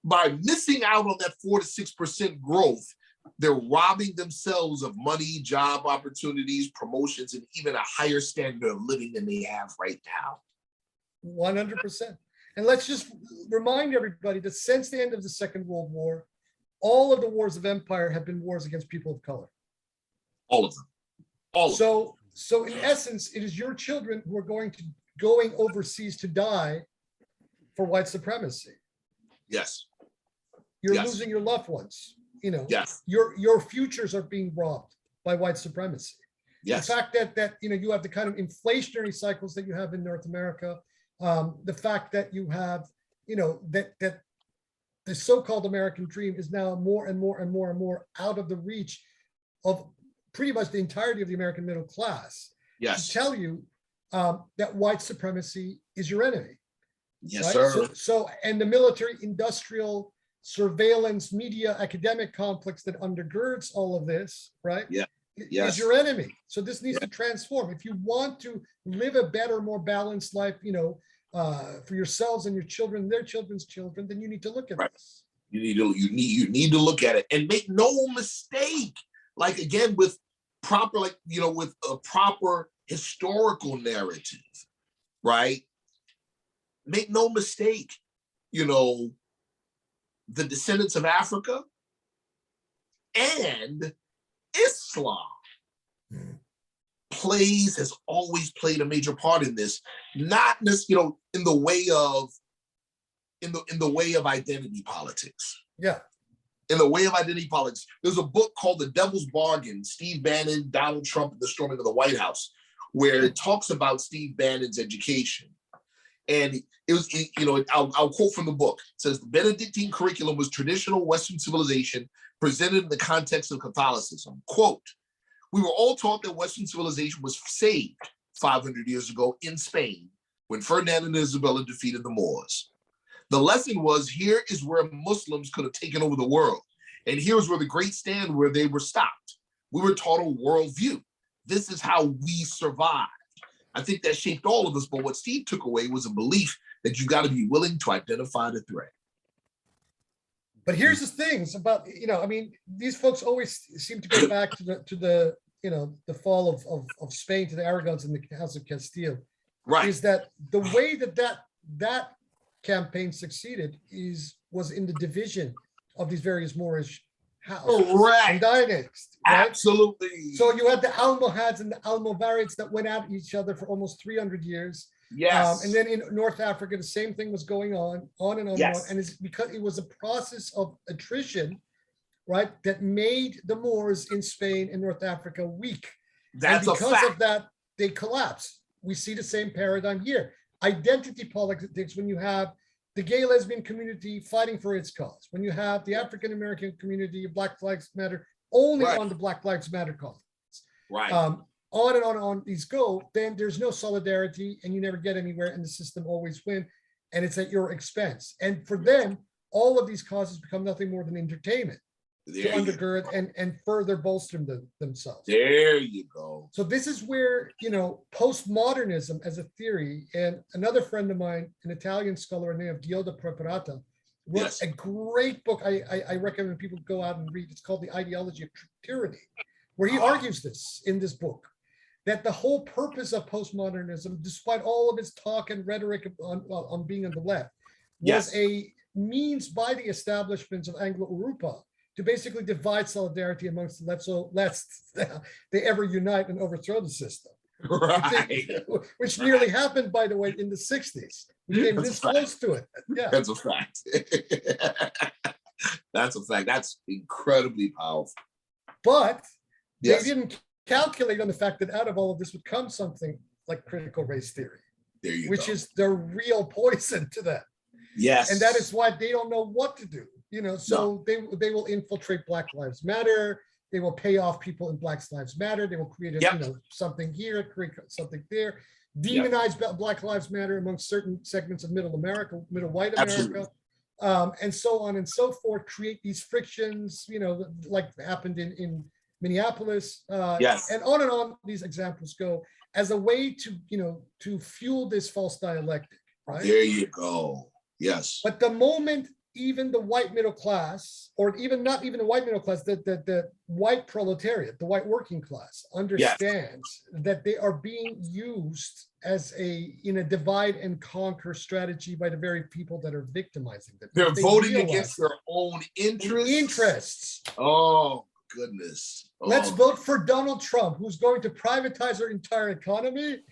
By missing out on that 4 to 6% growth, they're robbing themselves of money, job opportunities, promotions, and even a higher standard of living than they have right now. 100%. And let's just remind everybody that since the end of the Second World War, all of the wars of empire have been wars against people of color. All of them. So in essence, it is your children who are going overseas to die for white supremacy. Yes. You're losing your loved ones. Yes. Your futures are being robbed by white supremacy. Yes. The fact that you have the kind of inflationary cycles that you have in North America, the fact that you have, that the so-called American dream is now more and more and more and more out of the reach of pretty much the entirety of the American middle class. Yes. To tell you that white supremacy is your enemy. Yes, right? sir. So, and the military, industrial, surveillance, media, academic complex that undergirds all of this, right? Yeah. Is your enemy. So this needs to transform. If you want to live a better, more balanced life, for yourselves and your children, their children's children, then you need to look at this. You need to look at it and make no mistake. Like again, with proper, with a proper historical narrative, right? Make no mistake, the descendants of Africa and Islam has always played a major part in this, not necessarily, in the way of identity politics. Yeah. In the way of identity politics. There's a book called The Devil's Bargain, Steve Bannon, Donald Trump, and the Storming of the White House, where it talks about Steve Bannon's education. And it was, I'll quote from the book. It says, the Benedictine curriculum was traditional Western civilization presented in the context of Catholicism. Quote, we were all taught that Western civilization was saved 500 years ago in Spain when Ferdinand and Isabella defeated the Moors. The lesson was, here is where Muslims could have taken over the world. And here's where the great stand where they were stopped. We were taught a worldview. This is how we survived. I think that shaped all of us, but what Steve took away was a belief that you got to be willing to identify the threat. But here's the things about, these folks always seem to go back to the fall of Spain, to the Aragons and the House of Castile. Right. Is that the way that campaign succeeded was in the division of these various Moorish houses and dynasties. Right? Absolutely. So you had the Almohads and the Almovarids that went at each other for almost 300 years. Yes. And then in North Africa, the same thing was going on and on Yes. and on. And it's because it was a process of attrition, right, that made the Moors in Spain and North Africa weak. That's and because a fact. of that, they collapsed. We see the same paradigm here. Identity politics, when you have the gay lesbian community fighting for its cause, when you have the African American community, Black Lives Matter, only on the Black Lives Matter cause. Right. On and on these go, then there's no solidarity and you never get anywhere and the system always wins and it's at your expense. And for them, all of these causes become nothing more than entertainment to undergird and further bolster themselves. There you go. So this is where, postmodernism as a theory, and another friend of mine, an Italian scholar named Gioda Preparata, wrote a great book I recommend people go out and read. It's called The Ideology of Tyranny, where he argues this in this book, that the whole purpose of postmodernism, despite all of its talk and rhetoric on being on the left, was a means by the establishments of Anglo-Europa to basically divide solidarity amongst the left, so lest they ever unite and overthrow the system. Right. which nearly happened, by the way, in the 60s. We came this close to it. Yeah. That's a fact. That's a fact. That's incredibly powerful. But Yes. they didn't calculate on the fact that out of all of this would come something like critical race theory, There you which go. is the real poison to them. Yes. And that is why they don't know what to do. So they will infiltrate Black Lives Matter. They will pay off people in Black Lives Matter. They will create something here, create something there, demonize Black Lives Matter among certain segments of middle America, middle white America, and so on and so forth, create these frictions, like happened in Minneapolis, and on these examples go as a way to fuel this false dialectic, right? There you go. Yes. But the moment even the white middle class, or not even the white middle class, the white proletariat, the white working class understands that they are being used as in a divide and conquer strategy by the very people that are victimizing them. They're voting against their own interests. Oh, goodness. Oh. Let's vote for Donald Trump, who's going to privatize our entire economy,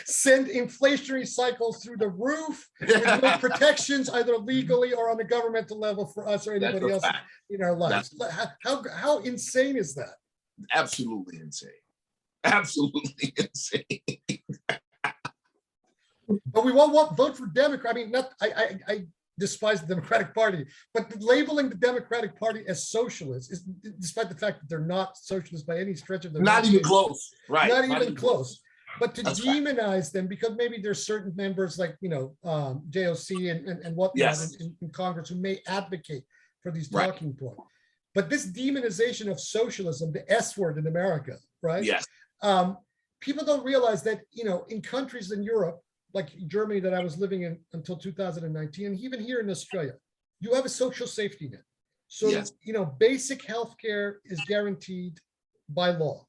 send inflationary cycles through the roof, with no protections either legally or on a governmental level for us or anybody else in our lives. How insane is that? Absolutely insane. Absolutely insane. But we won't vote for Democrat. I mean, I despise the Democratic Party, but labeling the Democratic Party as socialist is, despite the fact that they're not socialist by any stretch of the not even close, right? Not even close. But to demonize them because maybe there's certain members like JOC and whatnot in Congress who may advocate for these talking points. But this demonization of socialism, the S word in America, right? Yes. People don't realize that in countries in Europe, like Germany that I was living in until 2019, and even here in Australia, you have a social safety net. So, basic healthcare is guaranteed by law.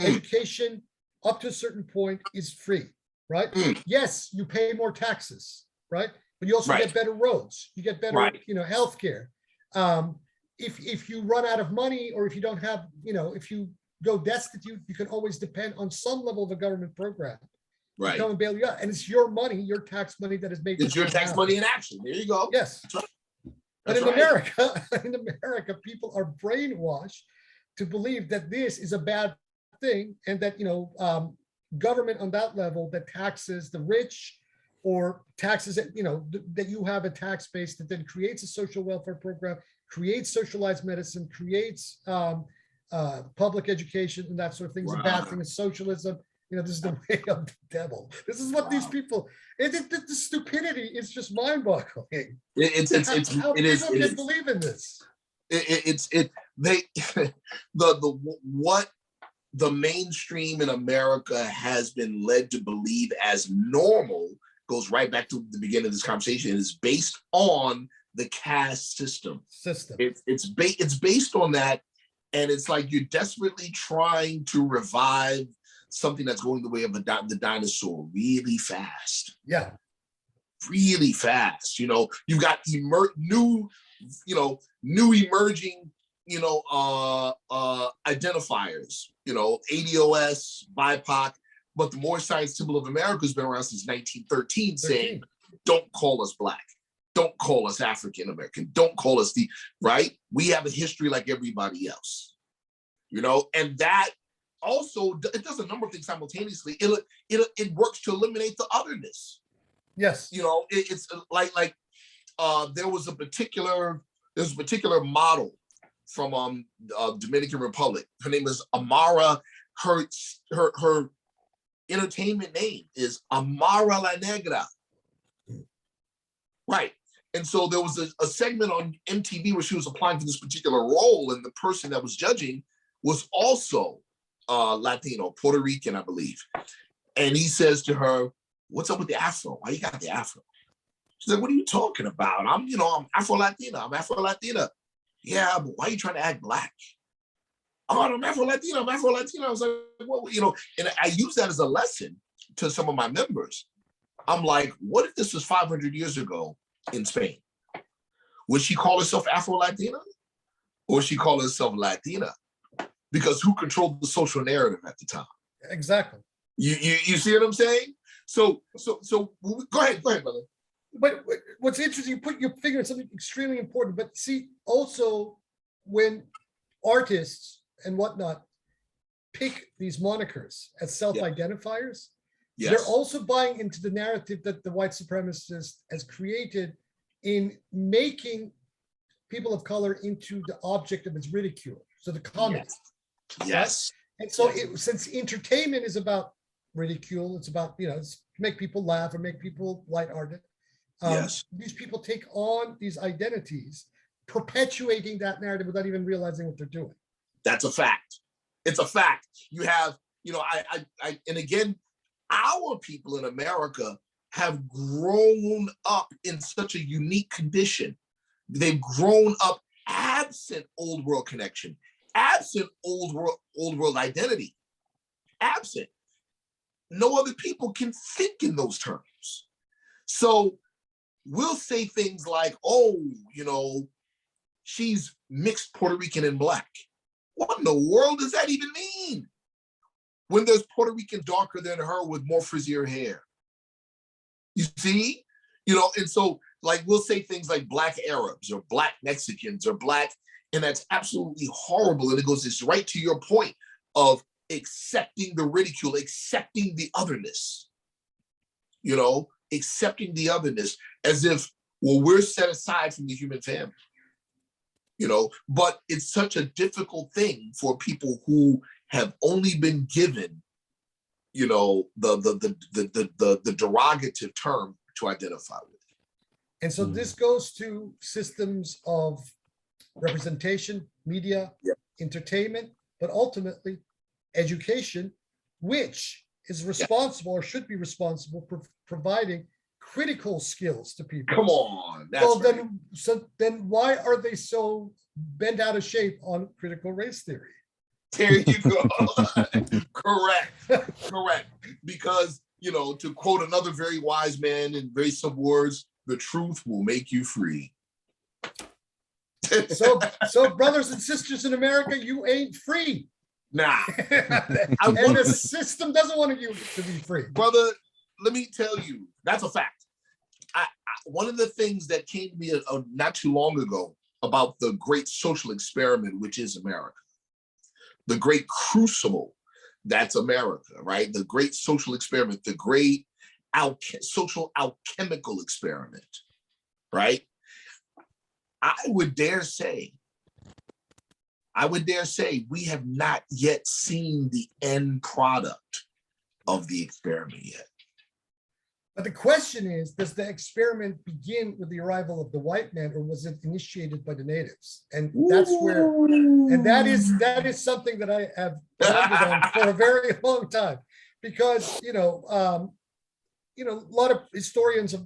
Education, up to a certain point, is free, right? Yes, you pay more taxes, right? But you also get better roads. You get better, healthcare. If you run out of money, or if you don't have, if you go destitute, you can always depend on some level of a government program. Right. Come and bail you out. And it's your money, your tax money that is made. It's your tax money in action. There you go. Yes. But in America, people are brainwashed to believe that this is a bad thing, and that government on that level that taxes the rich, or taxes that that you have a tax base that then creates a social welfare program, creates socialized medicine, creates public education, and that sort of thing is a bad thing. Is socialism. This is the way of the devil. This is what these people. The stupidity is just mind-boggling. How people can believe in this. What the mainstream in America has been led to believe as normal goes right back to the beginning of this conversation. Is based on the caste system. It's based on that, and it's like you're desperately trying to revive something that's going the way of the dinosaur really fast. Yeah. Really fast. You've got new emerging, identifiers, ADOS, BIPOC, but the Moorish Science Symbol of America has been around since 1913 saying, don't call us Black. Don't call us African American. Don't call us right? We have a history like everybody else, and that also, it does a number of things simultaneously. It works to eliminate the otherness. Yes. It's like there was a particular model from Dominican Republic. Her name is Amara. Her entertainment name is Amara La Negra. Right. And so there was a segment on MTV where she was applying for this particular role, and the person that was judging was also Latino, Puerto Rican, I believe. And he says to her, "What's up with the Afro? Why you got the Afro?" She's like, "What are you talking about? I'm Afro-Latina. I'm Afro-Latina." "Yeah, but why are you trying to act Black?" "Oh, I'm Afro-Latina. I'm Afro-Latina." I was like, "Well, and I use that as a lesson to some of my members. I'm like, what if this was 500 years ago in Spain? Would she call herself Afro-Latina? Or would she call herself Latina? Because who controlled the social narrative at the time? Exactly. You see what I'm saying? So go ahead, brother. But what's interesting, you put your finger on something extremely important. But see, also when artists and whatnot pick these monikers as self-identifiers, they're also buying into the narrative that the white supremacist has created in making people of color into the object of its ridicule. So the comment. Yes. Right? And so since entertainment is about ridicule, it's about, it's make people laugh or make people lighthearted. These people take on these identities, perpetuating that narrative without even realizing what they're doing. That's a fact. It's a fact. You have, and again, our people in America have grown up in such a unique condition. They've grown up absent old world connection, absent old world identity, absent. No other people can think in those terms. So we'll say things like, she's mixed Puerto Rican and Black. What in the world does that even mean? When there's Puerto Rican darker than her with more frizzier hair. You see? And so like we'll say things like Black Arabs or Black Mexicans or Black, and that's absolutely horrible. And it goes this right to your point of accepting the ridicule, accepting the otherness, accepting the otherness as if, we're set aside from the human family, but it's such a difficult thing for people who have only been given, the derogative term to identify with. And so this goes to systems of representation, media, entertainment, but ultimately education, which is responsible or should be responsible for providing critical skills to people. Come on. Then why are they so bent out of shape on critical race theory? There you go. Correct. Because, to quote another very wise man in very simple words, the truth will make you free. So brothers and sisters in America, you ain't free. Nah. And the system doesn't want you to be free. Brother, let me tell you, that's a fact. One of the things that came to me not too long ago about the great social experiment, which is America, the great crucible that's America, right? The great social experiment, the great social alchemical experiment, right? I would dare say we have not yet seen the end product of the experiment yet. But the question is, does the experiment begin with the arrival of the white man, or was it initiated by the natives? And that's where, and that is something that I have wondered on for a very long time, because a lot of historians of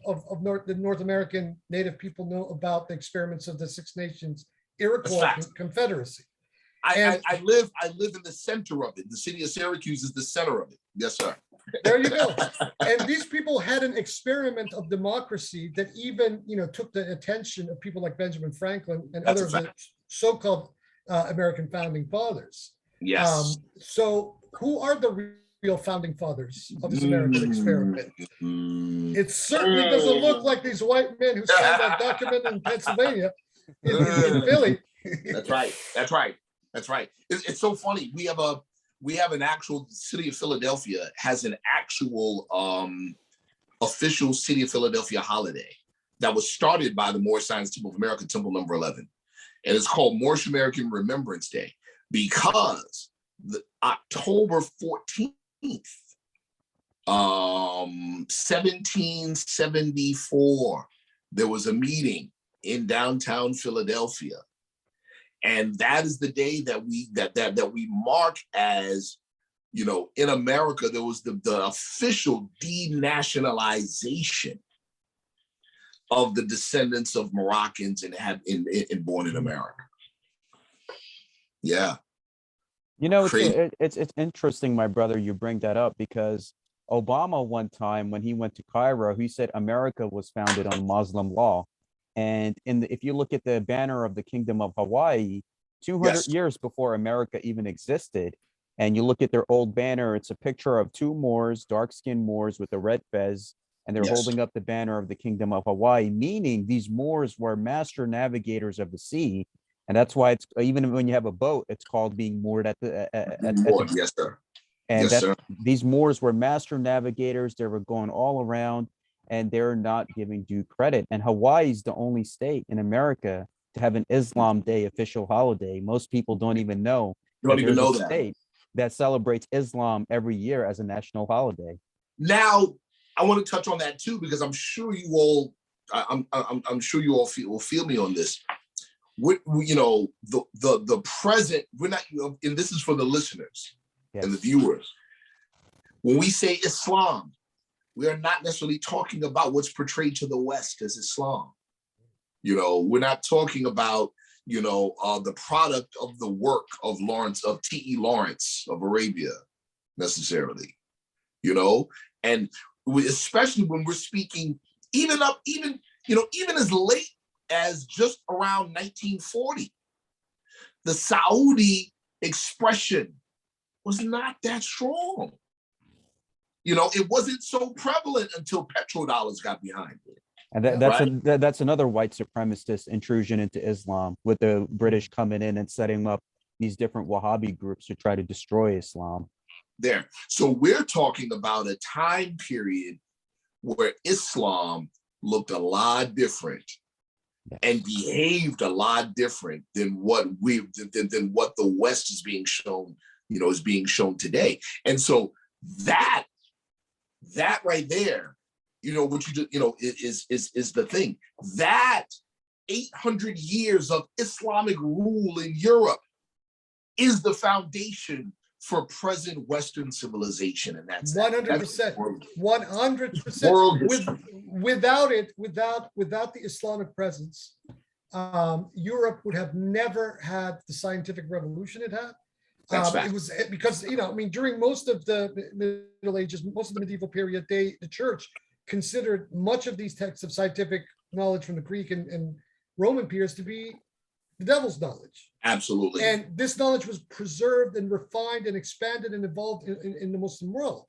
the North American Native people know about the experiments of the Six Nations Iroquois Confederacy. I live in the center of it. The city of Syracuse is the center of it. Yes, sir. There you go. And these people had an experiment of democracy that even, took the attention of people like Benjamin Franklin and other of the so-called American founding fathers. Yes. So who are the real founding fathers of this American experiment? It certainly doesn't look like these white men who signed that document in Pennsylvania, in Philly. That's right. It's so funny. We have an actual city of Philadelphia has an actual official city of Philadelphia holiday that was started by the Moorish Science Temple of America, Temple number 11. And it's called Moorish American Remembrance Day because October 14th, 1774, there was a meeting in downtown Philadelphia. And that is the day that we mark as, in America, there was the official denationalization of the descendants of Moroccans and born in America. Yeah. It's interesting, my brother, you bring that up, because Obama one time when he went to Cairo, he said America was founded on Muslim law. And if you look at the banner of the Kingdom of Hawaii, 200 years before America even existed, and you look at their old banner, it's a picture of two Moors, dark-skinned Moors with a red fez, and they're Yes. holding up the banner of the Kingdom of Hawaii, meaning these Moors were master navigators of the sea. And that's why it's, even when you have a boat, it's called being moored at the Yes, sir. and Yes, that sir. these Moors were master navigators. They were going all around, and they're not giving due credit. And Hawaii is the only state in America to have an Islam Day official holiday. Most people don't even know You don't that even there's know a that. state that celebrates Islam every year as a national holiday. Now, I want to touch on that too, because I'm sure you all, I'm sure you all will feel me on this. You know, the present, we're not, and this is for the listeners Yes. and the viewers. When we say Islam, we are not necessarily talking about what's portrayed to the West as Islam. You know, we're not talking about, you know, the product of the work of T.E. Lawrence of Arabia necessarily, you know, and especially when we're speaking even as late as just around 1940, the Saudi expression was not that strong. You know, it wasn't so prevalent until petrodollars got behind it. And that's another white supremacist intrusion into Islam, with the British coming in and setting up these different Wahhabi groups to try to destroy Islam. There. So we're talking about a time period where Islam looked a lot different and behaved a lot different than what the West is being shown, you know, is being shown today. And so that right there, you know, what you just, you know, is the thing. That 800 years of Islamic rule in Europe is the foundation for present Western civilization, and that's 100%. 100%. Without the Islamic presence, Europe would have never had the scientific revolution it had. It was because, you know, I mean, during most of the Middle Ages, most of the medieval period, the church considered much of these texts of scientific knowledge from the Greek and Roman periods to be the devil's knowledge. Absolutely. And this knowledge was preserved and refined and expanded and evolved in the Muslim world.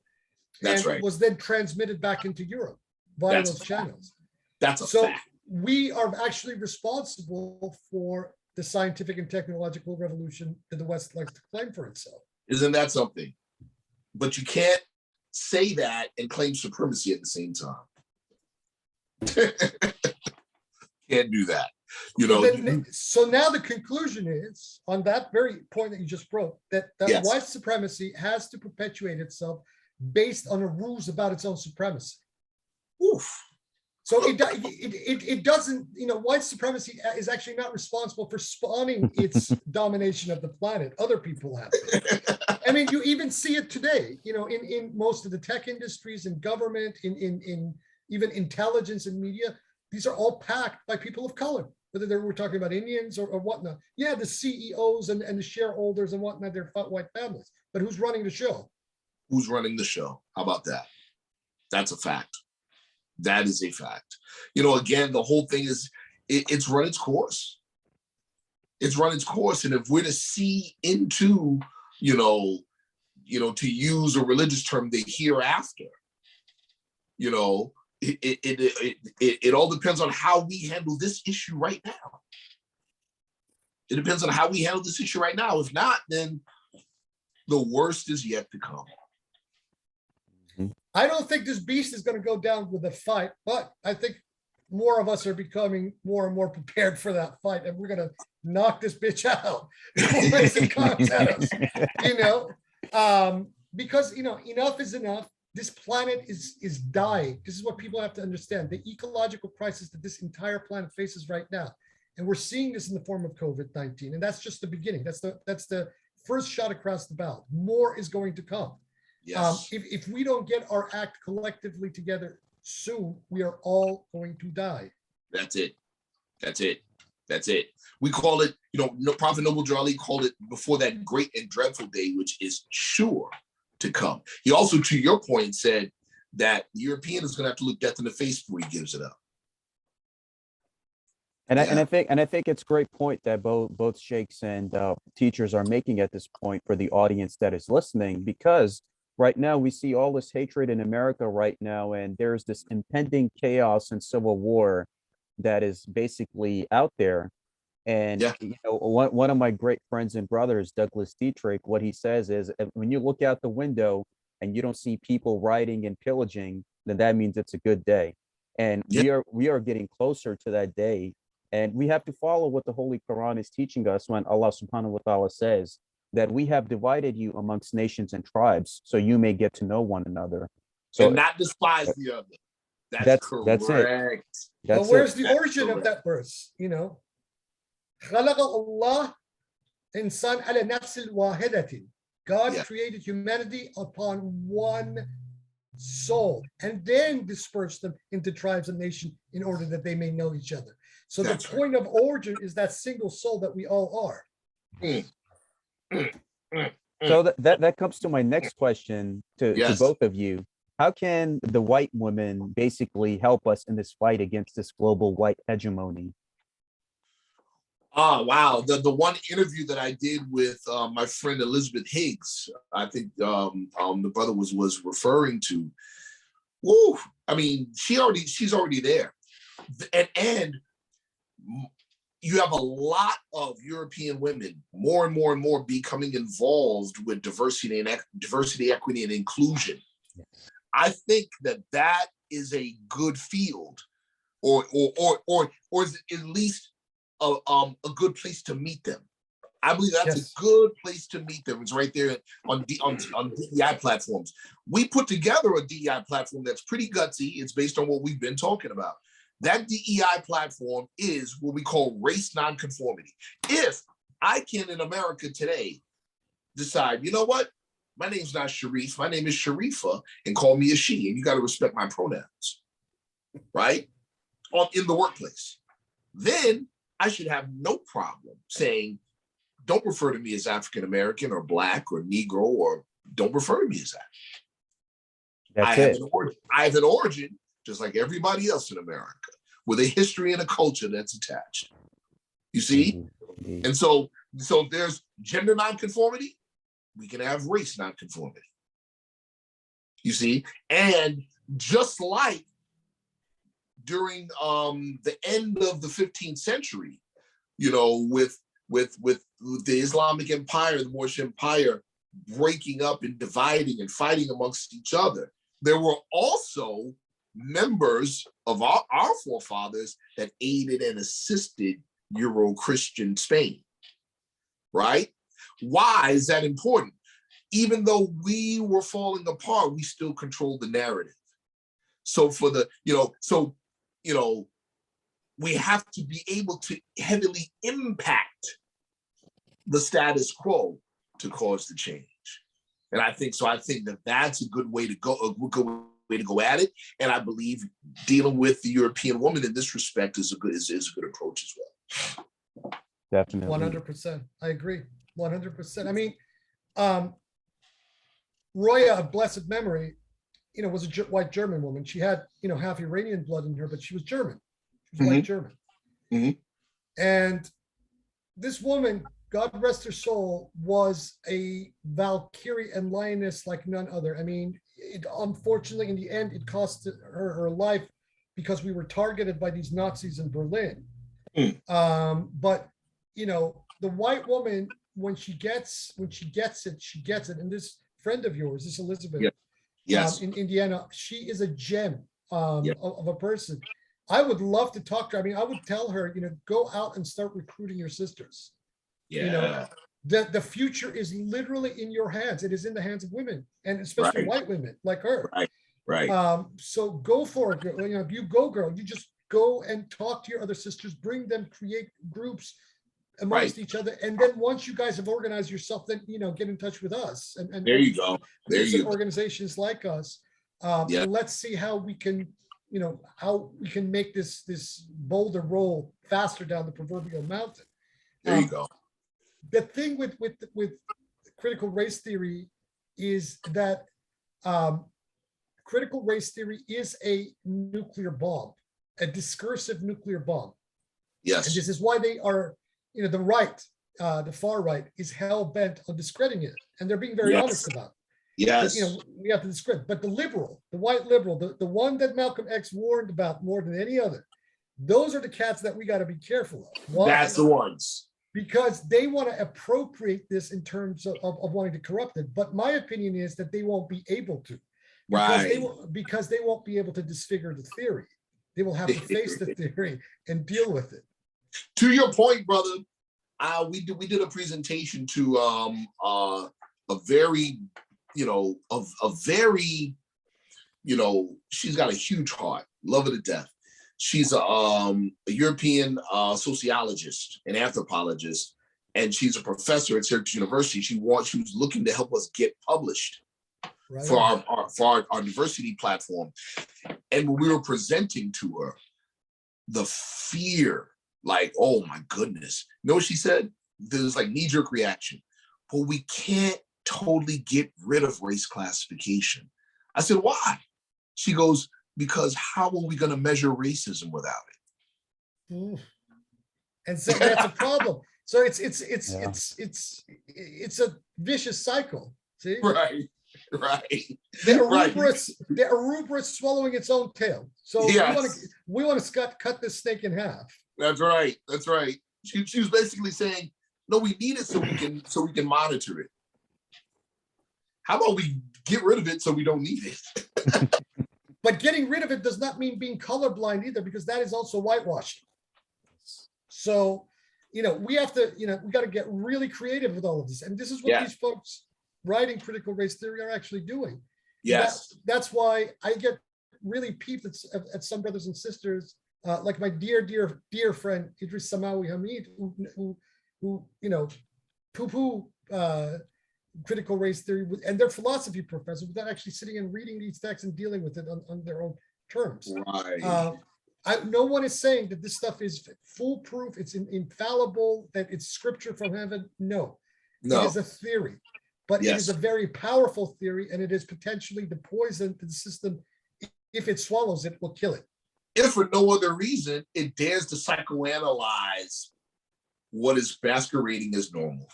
That's right. Was then transmitted back into Europe via those channels. That's a fact. We are actually responsible for the scientific and technological revolution that the West likes to claim for itself. Isn't that something? But you can't say that and claim supremacy at the same time. Can't do that. You know. So now the conclusion is, on that very point that you just broke, that Yes. white supremacy has to perpetuate itself based on a ruse about its own supremacy. Oof. So it doesn't, you know, white supremacy is actually not responsible for spawning its domination of the planet. Other people have it. I mean, you even see it today, you know, in most of the tech industries and government, in even intelligence and media. These are all packed by people of color, whether we're talking about Indians or whatnot. Yeah, the CEOs and the shareholders and whatnot, they're white families. But who's running the show? Who's running the show? How about that? That's a fact. That is a fact. You know, again, the whole thing is, it's run its course. It's run its course. And if we're to see into, you know, to use a religious term, the hereafter, you know, it all depends on how we handle this issue right now. It depends on how we handle this issue right now. If not, then the worst is yet to come. I don't think this beast is going to go down with a fight, but I think more of us are becoming more and more prepared for that fight, and we're going to knock this bitch out once it comes at us, you know, because, you know, enough is enough. This planet is dying. This is what people have to understand. The ecological crisis that this entire planet faces right now. And we're seeing this in the form of COVID-19. And that's just the beginning. That's the first shot across the bow. More is going to come. Yes. If we don't get our act collectively together soon, we are all going to die. That's it. That's it. That's it. We call it, you know, Prophet Noble Drew Ali called it before that great and dreadful day, which is sure to come. He also, to your point, said that the European is going to have to look death in the face before he gives it up. I think it's a great point that both sheikhs and teachers are making at this point for the audience that is listening, because right now we see all this hatred in America right now, and there's this impending chaos and civil war that is basically out there. And Yeah. one of my great friends and brothers, Douglas Dietrich, what he says is, when you look out the window and you don't see people rioting and pillaging, then that means it's a good day. And Yeah. we are getting closer to that day. And we have to follow what the Holy Quran is teaching us when Allah subhanahu wa ta'ala says that we have divided you amongst nations and tribes so you may get to know one another. So And not despise the other. that's it. Correct. But That's where's it. the origin of that verse? خلق الله إنسان على نفس الواحدة. God created humanity upon one soul and then dispersed them into tribes and nations in order that they may know each other. So the point of origin is that single soul that we all are. So that comes to my next question to both of you. How can the white women basically help us in this fight against this global white hegemony? Oh, wow. The one interview that I did with my friend Elizabeth Higgs, I think the brother was referring to. Woo! I mean, she's already there. And you have a lot of European women, more and more and more, becoming involved with diversity, equity, and inclusion. Yes. I think that is a good field, or is at least a good place to meet them. I believe that's a good place to meet them. It's right there on DEI platforms. We put together a DEI platform that's pretty gutsy. It's based on what we've been talking about. That DEI platform is what we call race nonconformity. If I can, in America today, decide, you know what? My name's not Sharif, my name is Sharifa, and call me a she, and you got to respect my pronouns, right? In the workplace. Then I should have no problem saying, don't refer to me as African-American or Black or Negro, or don't refer to me as that. I have an origin, just like everybody else in America, with a history and a culture that's attached. You see? Mm-hmm. And so there's gender nonconformity, we can have race nonconformity. You see? And just like during the end of the 15th century, with the Islamic Empire, the Moorish Empire breaking up and dividing and fighting amongst each other, there were also members of our forefathers that aided and assisted Euro-Christian Spain, right? Why is that important? Even though we were falling apart, we still controlled the narrative. So we have to be able to heavily impact the status quo to cause the change. And I think that that's a good way to go, at it. And I believe dealing with the European woman in this respect is a good approach as well. Definitely. 100%. I agree. 100%. I mean, Roya of blessed memory, was a white German woman. She had, half Iranian blood in her, but she was German. She was white German. Mm-hmm. And this woman, God rest her soul, was a Valkyrie and lioness like none other. I mean, unfortunately, in the end, it cost her life because we were targeted by these Nazis in Berlin. But the white woman, when she gets it, she gets it. And this friend of yours, this Elizabeth, in Indiana, she is a gem of a person. I would love to talk to her. I mean, I would tell her, go out and start recruiting your sisters. Yeah. The future is literally in your hands. It is in the hands of women, and especially white women like her. Right. So go for it, girl. You go, girl. You just go and talk to your other sisters, bring them, create groups amongst each other, and then once you guys have organized yourself, then get in touch with us. And there you go. Organizations like us. And let's see how we can, make this boulder roll faster down the proverbial mountain. There you go. The thing with critical race theory is that critical race theory is a nuclear bomb, a discursive nuclear bomb. Yes. And this is why they are, the right, the far right is hell bent on discrediting it. And they're being very honest about it. Yes. But, we have to discredit. But the liberal, the white liberal, the one that Malcolm X warned about more than any other, those are the cats that we got to be careful of. Why? That's the ones. Because they want to appropriate this in terms of wanting to corrupt it. But my opinion is that they won't be able to. Because they won't be able to disfigure the theory. They will have to face the theory and deal with it. To your point, brother, we did a presentation to a very, she's got a huge heart, love her to death. She's a European sociologist and anthropologist, and she's a professor at Syracuse University. She was looking to help us get published for our diversity platform. And when we were presenting to her, the fear, like, oh my goodness. You know what she said? There's like knee-jerk reaction. But we can't totally get rid of race classification. I said, why? She goes, because how are we going to measure racism without it? And so that's a problem. So it's a vicious cycle. See? Right. The Arubra's swallowing its own tail. So yes. we want to cut this snake in half. That's right. She was basically saying, no, we need it so we can monitor it. How about we get rid of it so we don't need it? But getting rid of it does not mean being colorblind either, because that is also whitewashing. So, we have to, we got to get really creative with all of this. And this is what these folks writing critical race theory are actually doing. Yes. That's why I get really peeved at some brothers and sisters, like my dear friend, Idris Samawi Hamid, who poo-poo critical race theory and their philosophy professors without actually sitting and reading these texts and dealing with it on their own terms. Right. No one is saying that this stuff is foolproof, it's infallible, that it's scripture from heaven. No. It is a theory, but it is a very powerful theory, and it is potentially the poison to the system. If it swallows it, will kill it. If for no other reason, it dares to psychoanalyze what is masquerading as normal.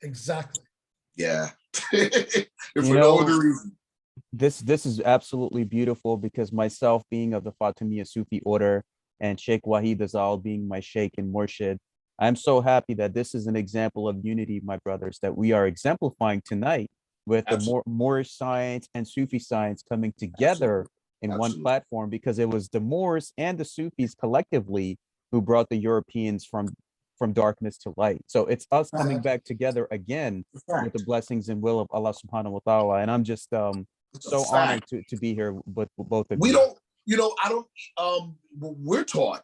Exactly. Yeah. If for no other reason. This is absolutely beautiful, because myself being of the Fatimiyya Sufi order and Sheikh Wahid Azal being my Sheikh and Murshid, I'm so happy that this is an example of unity, my brothers, that we are exemplifying tonight with the Moorish science and Sufi science coming together in one platform, because it was the Moors and the Sufis collectively who brought the Europeans from darkness to light. So it's us coming back together again with the blessings and will of Allah subhanahu wa ta'ala. And I'm just so honored to be here with both of you. We're taught,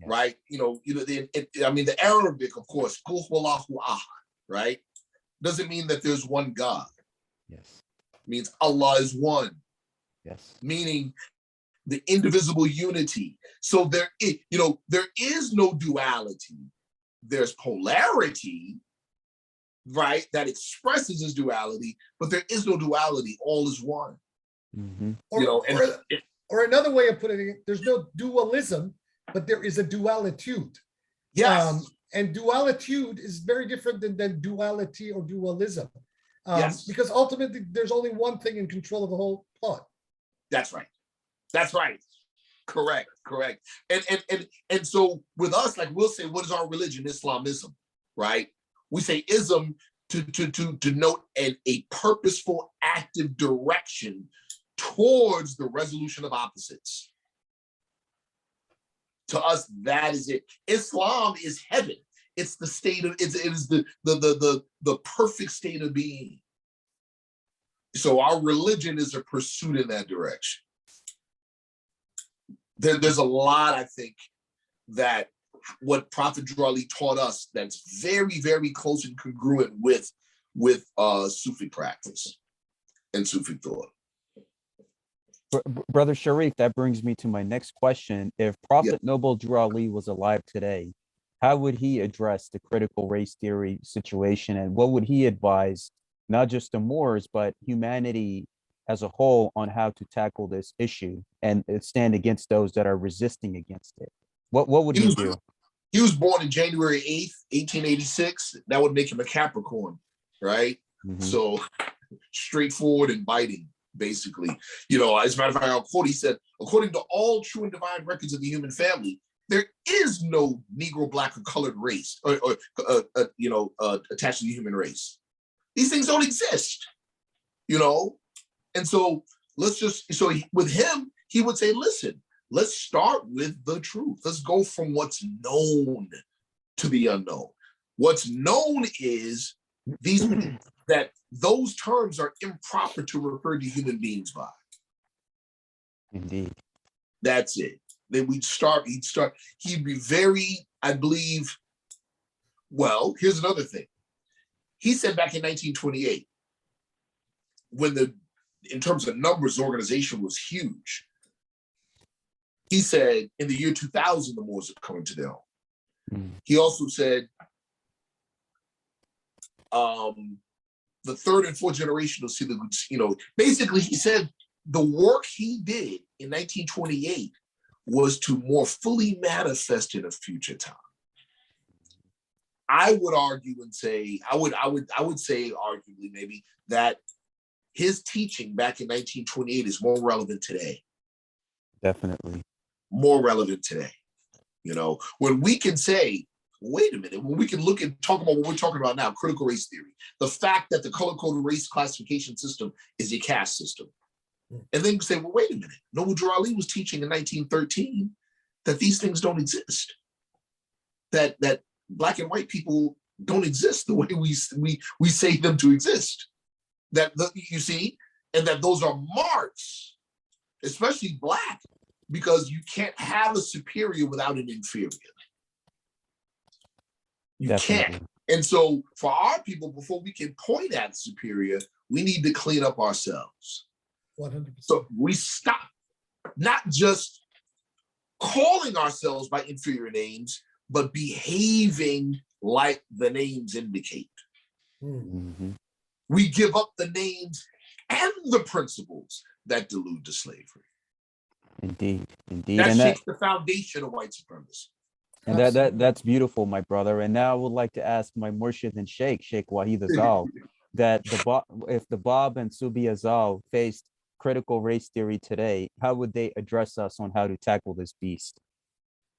right? The Arabic, of course, Qul huwallahu ahad, right? Doesn't mean that there's one God. Yes. It means Allah is one. Yes. Meaning the indivisible unity. So there is no duality. There's polarity, right, that expresses as duality, but there is no duality. All is one. Mm-hmm. Or another way of putting it, there's no dualism, but there is a dualitude. Yes. And dualitude is very different than duality or dualism. Because ultimately, there's only one thing in control of the whole plot. That's right. Correct. And so with us, like, we'll say, what is our religion? Islamism, right? We say ism to denote a purposeful, active direction towards the resolution of opposites. To us, that is it. Islam is heaven. It's the state of, it is the perfect state of being. So our religion is a pursuit in that direction. There's a lot, I think, that what Prophet Drew Ali taught us that's very, very close and congruent with Sufi practice and Sufi thought. Brother Sharif, that brings me to my next question. If Prophet Noble Drew Ali was alive today, how would he address the critical race theory situation, and what would he advise not just the Moors, but humanity as a whole on how to tackle this issue and stand against those that are resisting against it? What would he do? He was born in January 8th, 1886. That would make him a Capricorn, right? Mhm. So straightforward and biting, basically. As a matter of fact, I'll quote, he said, according to all true and divine records of the human family, there is no Negro, Black, or colored race or attached to the human race. These things don't exist, And so with him, he would say, listen, let's start with the truth. Let's go from what's known to the unknown. What's known is that those terms are improper to refer to human beings by. Indeed. That's it. Then he'd be very, I believe, well, here's another thing. He said back in 1928, when in terms of numbers, the organization was huge. He said in the year 2000, the Moors are coming to their own. Mm. He also said the third and fourth generation will see basically he said the work he did in 1928 was to more fully manifest in a future time. I would argue and say, I would say arguably maybe that his teaching back in 1928 is more relevant today. Definitely. More relevant today. When we can say, wait a minute, when we can talk about what we're talking about now, critical race theory, the fact that the color-coded race classification system is a caste system. And then you say, well, wait a minute, N.Wahid Azal was teaching in 1913 that these things don't exist. That Black and white people don't exist the way we say them to exist. You see, and that those are marks, especially Black, because you can't have a superior without an inferior. You Definitely. can't. And so for our people, before we can point at superior, we need to clean up ourselves. 100%. So we stop not just calling ourselves by inferior names, but behaving like the names indicate. Mm-hmm. We give up the names and the principles that delude to slavery. Indeed. That shakes the foundation of white supremacy. And that's beautiful, my brother. And now I would like to ask my Murshid and Sheikh Wahid Azal, that if the Bab and Sufi Azal faced critical race theory today, how would they address us on how to tackle this beast?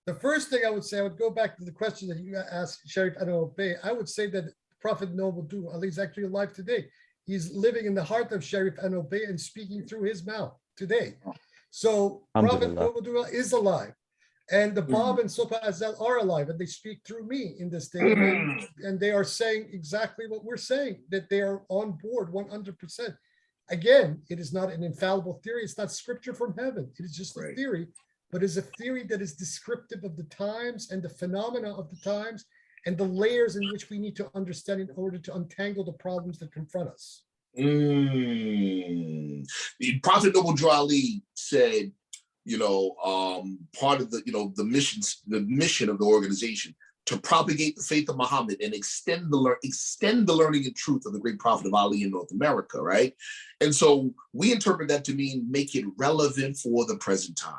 The first thing I would say, I would go back to the question that you asked Sharif Anael-Bey. I would say that Prophet Noble Do, Ali is actually alive today. He's living in the heart of Sharif Anael-Bey and speaking through his mouth today. So Prophet Noble Do is alive. And the Bab and Sufi Azal are alive, and they speak through me in this day. And they are saying exactly what we're saying, that they are on board 100%. Again, it is not an infallible theory. It's not scripture from heaven. It is just a theory, but it's a theory that is descriptive of the times and the phenomena of the times and the layers in which we need to understand in order to untangle the problems that confront us. Prophet Noble Ali said, part of the mission of the organization to propagate the faith of Muhammad and extend the learning and truth of the great prophet of Ali in North America, right? And so we interpret that to mean make it relevant for the present time,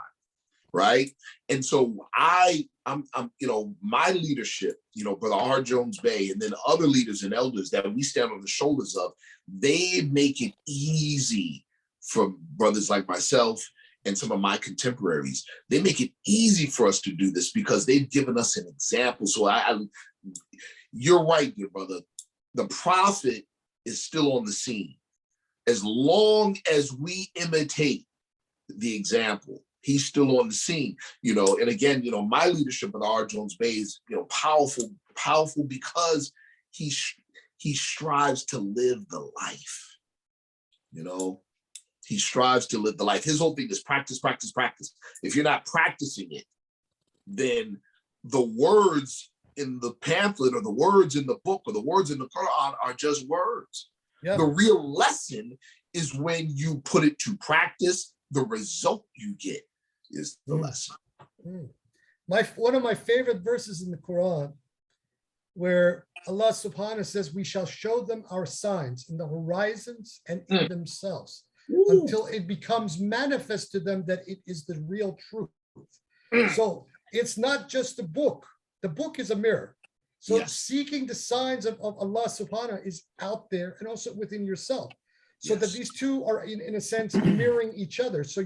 right? And so I'm my leadership, Brother R. Jones Bey, and then other leaders and elders that we stand on the shoulders of, they make it easy for brothers like myself and some of my contemporaries. They make it easy for us to do this because they've given us an example. So you're right, dear brother. The prophet is still on the scene. As long as we imitate the example, he's still on the scene, and again, my leadership of the R. Jones Bey is, powerful because he strives to live the life, He strives to live the life. His whole thing is practice, practice, practice. If you're not practicing it, then the words in the pamphlet or the words in the book or the words in the Quran are just words. Yeah. The real lesson is when you put it to practice, the result you get is the lesson. One of my favorite verses in the Quran, where Allah subhanahu wa ta'ala says, we shall show them our signs in the horizons and in themselves, until it becomes manifest to them that it is the real truth. So it's not just a book. The book is a mirror. So Yes. seeking the signs of Allah subhanahu is out there and also within yourself. So that these two are in a sense mirroring each other. So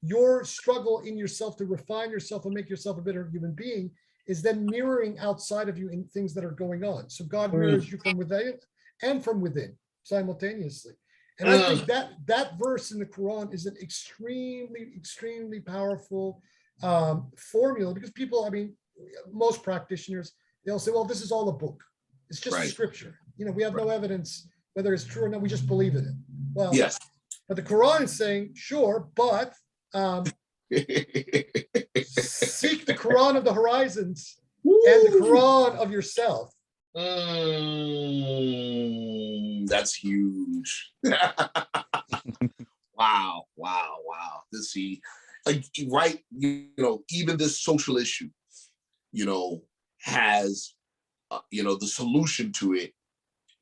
your struggle in yourself to refine yourself and make yourself a better human being is then mirroring outside of you in things that are going on. So God mirrors you from within and from within simultaneously. And I think that verse in the Quran is an extremely powerful formula, because people, I mean, most practitioners, they'll say, well, this is all a book. It's just a scripture. You know, we have no evidence whether it's true or not. We just believe in it. Well, Yes. But the Quran is saying, sure, but seek the Quran of the horizons and the Quran of yourself. That's huge. Wow. This see, like, right, you know, even this social issue, you know, has, you know, the solution to it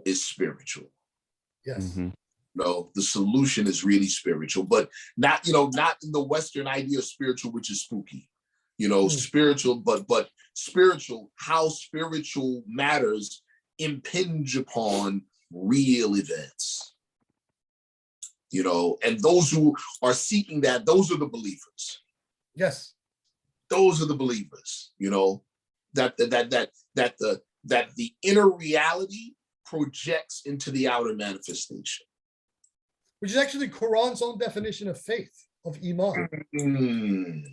is spiritual. Yes. Mm-hmm. No, the solution is really spiritual, but not, you know, not in the Western idea of spiritual, which is spooky, you know, spiritual, but spiritual, how spiritual matters impinge upon real events, you know, and those who are seeking that, those are the believers. Yes. Those are the believers, you know, that the inner reality projects into the outer manifestation. Which is actually Quran's own definition of faith, of Iman.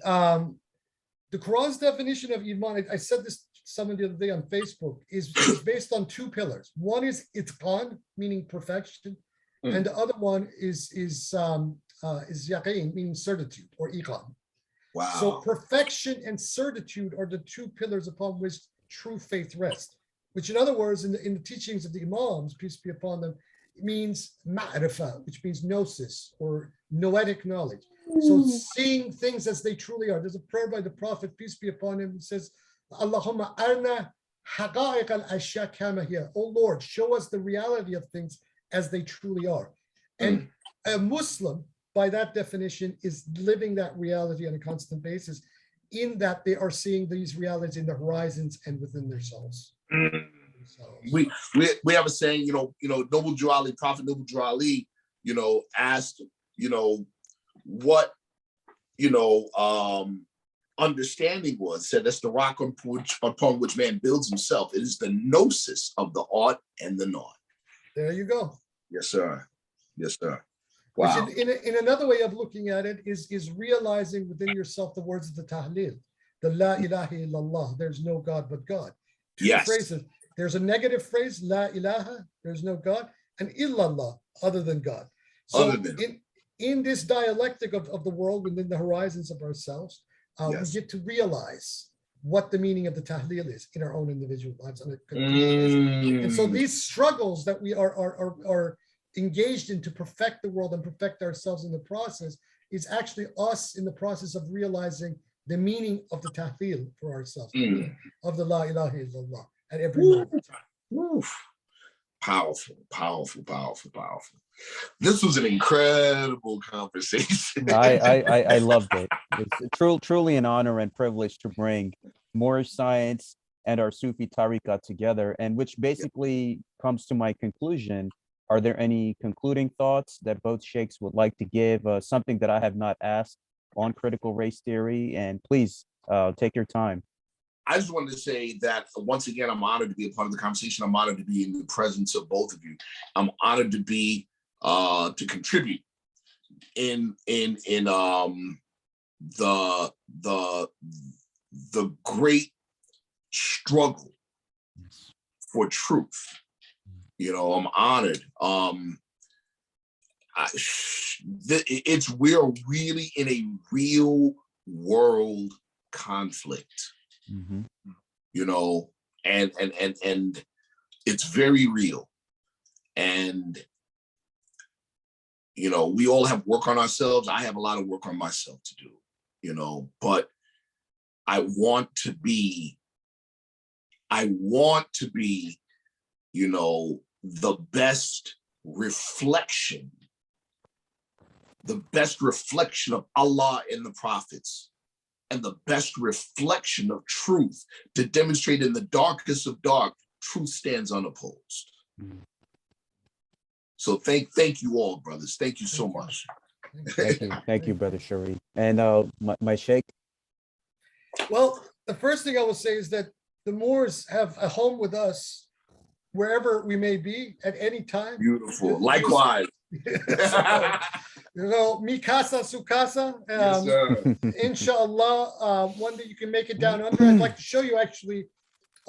The Quran's definition of Iman, I said this to someone the other day on Facebook, is based on two pillars. One is itqan, meaning perfection, and the other one is yaqeen, meaning certitude, or iqan. Wow. So perfection and certitude are the two pillars upon which true faith rests, which in other words, in the teachings of the Imams, peace be upon them, it means ma'rifah, which means gnosis or noetic knowledge. So seeing things as they truly are. There's a prayer by the Prophet, peace be upon him, it says, Allahumma arna haqa'iq al-ashya kama hiya. Oh Lord, show us the reality of things as they truly are. And a Muslim, by that definition, is living that reality on a constant basis, in that they are seeing these realities in the horizons and within their souls. We have a saying, you know, Noble Drew Ali, Prophet Noble Drew Ali, you know, asked, you know, what, you know, understanding was, said that's the rock upon which man builds himself. It is the gnosis of the art and the not. There you go. Yes, sir. Yes, sir. Wow. Which in another way of looking at it is realizing within yourself the words of the tahleel, the la ilaha illallah, there's no God but God. Two phrases. There's a negative phrase, la ilaha, there's no God, and illallah, other than God. So in this dialectic of the world within the horizons of ourselves, we get to realize what the meaning of the tahleel is in our own individual lives. And so these struggles that we are engaged in to perfect the world and perfect ourselves in the process is actually us in the process of realizing the meaning of the tahleel for ourselves, of the la ilaha illallah at every moment. Powerful. This was an incredible conversation. I loved it. It's truly an honor and privilege to bring Moorish science and our Sufi tariqah together, and which basically comes to my conclusion. Are there any concluding thoughts that both sheikhs would like to give? Something that I have not asked on critical race theory, and please take your time. I just wanted to say that once again, I'm honored to be a part of the conversation. I'm honored to be in the presence of both of you. I'm honored to be to contribute in the great struggle for truth. You know, I'm honored. We're really in a real world conflict. You know, and it's very real. And you know, we all have work on ourselves. I have a lot of work on myself to do, you know, but I want to be, you know, the best reflection of Allah and the prophets and the best reflection of truth to demonstrate in the darkest of dark, truth stands unopposed. So thank you all, brothers. Thank you so much. Thank you, Brother Sharif. And my Sheikh. Well, the first thing I will say is that the Moors have a home with us wherever we may be at any time. Beautiful. Likewise. You know, mi casa, su casa. Yes, sir. Inshallah, one day you can make it down under. I'd like to show you actually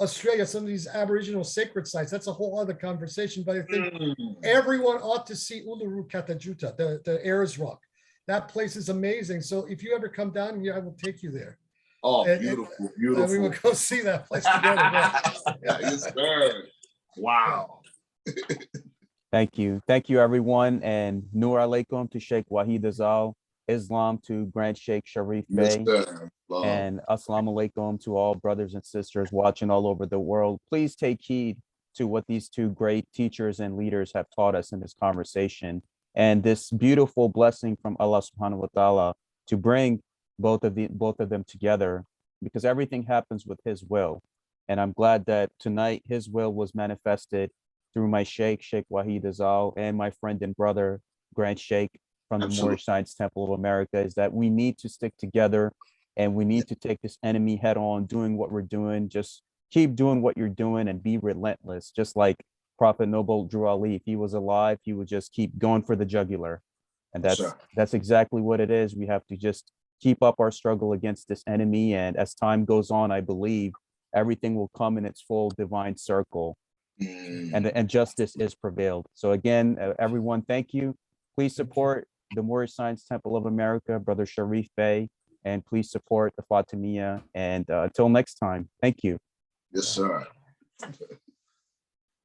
Australia, some of these Aboriginal sacred sites. That's a whole other conversation, but I think everyone ought to see Uluru Katajuta, the Ayers Rock. That place is amazing. So if you ever come down here, I will take you there. Oh, beautiful, beautiful. And we will go see that place together. Yes, sir. Wow. Thank you. Thank you, everyone. And Nur alaikum to Sheikh Wahid Azal, Islam to Grand Sheikh Sharif Bey, and assalamu alaikum to all brothers and sisters watching all over the world. Please take heed to what these two great teachers and leaders have taught us in this conversation, and this beautiful blessing from Allah subhanahu wa ta'ala to bring both of them together, because everything happens with his will. And I'm glad that tonight his will was manifested through my Sheikh Wahid Azal, and my friend and brother, Grand Sheikh from the Moorish Science Temple of America, is that we need to stick together and we need to take this enemy head on, doing what we're doing. Just keep doing what you're doing and be relentless. Just like Prophet Noble Drew Ali, if he was alive, he would just keep going for the jugular. And that's exactly what it is. We have to just keep up our struggle against this enemy. And as time goes on, I believe everything will come in its full divine circle. And justice is prevailed. So again, everyone, thank you. Please support the Moorish Science Temple of America, Brother Sharif Bey, and please support the Fatimiyya. And until next time, thank you. Yes, sir.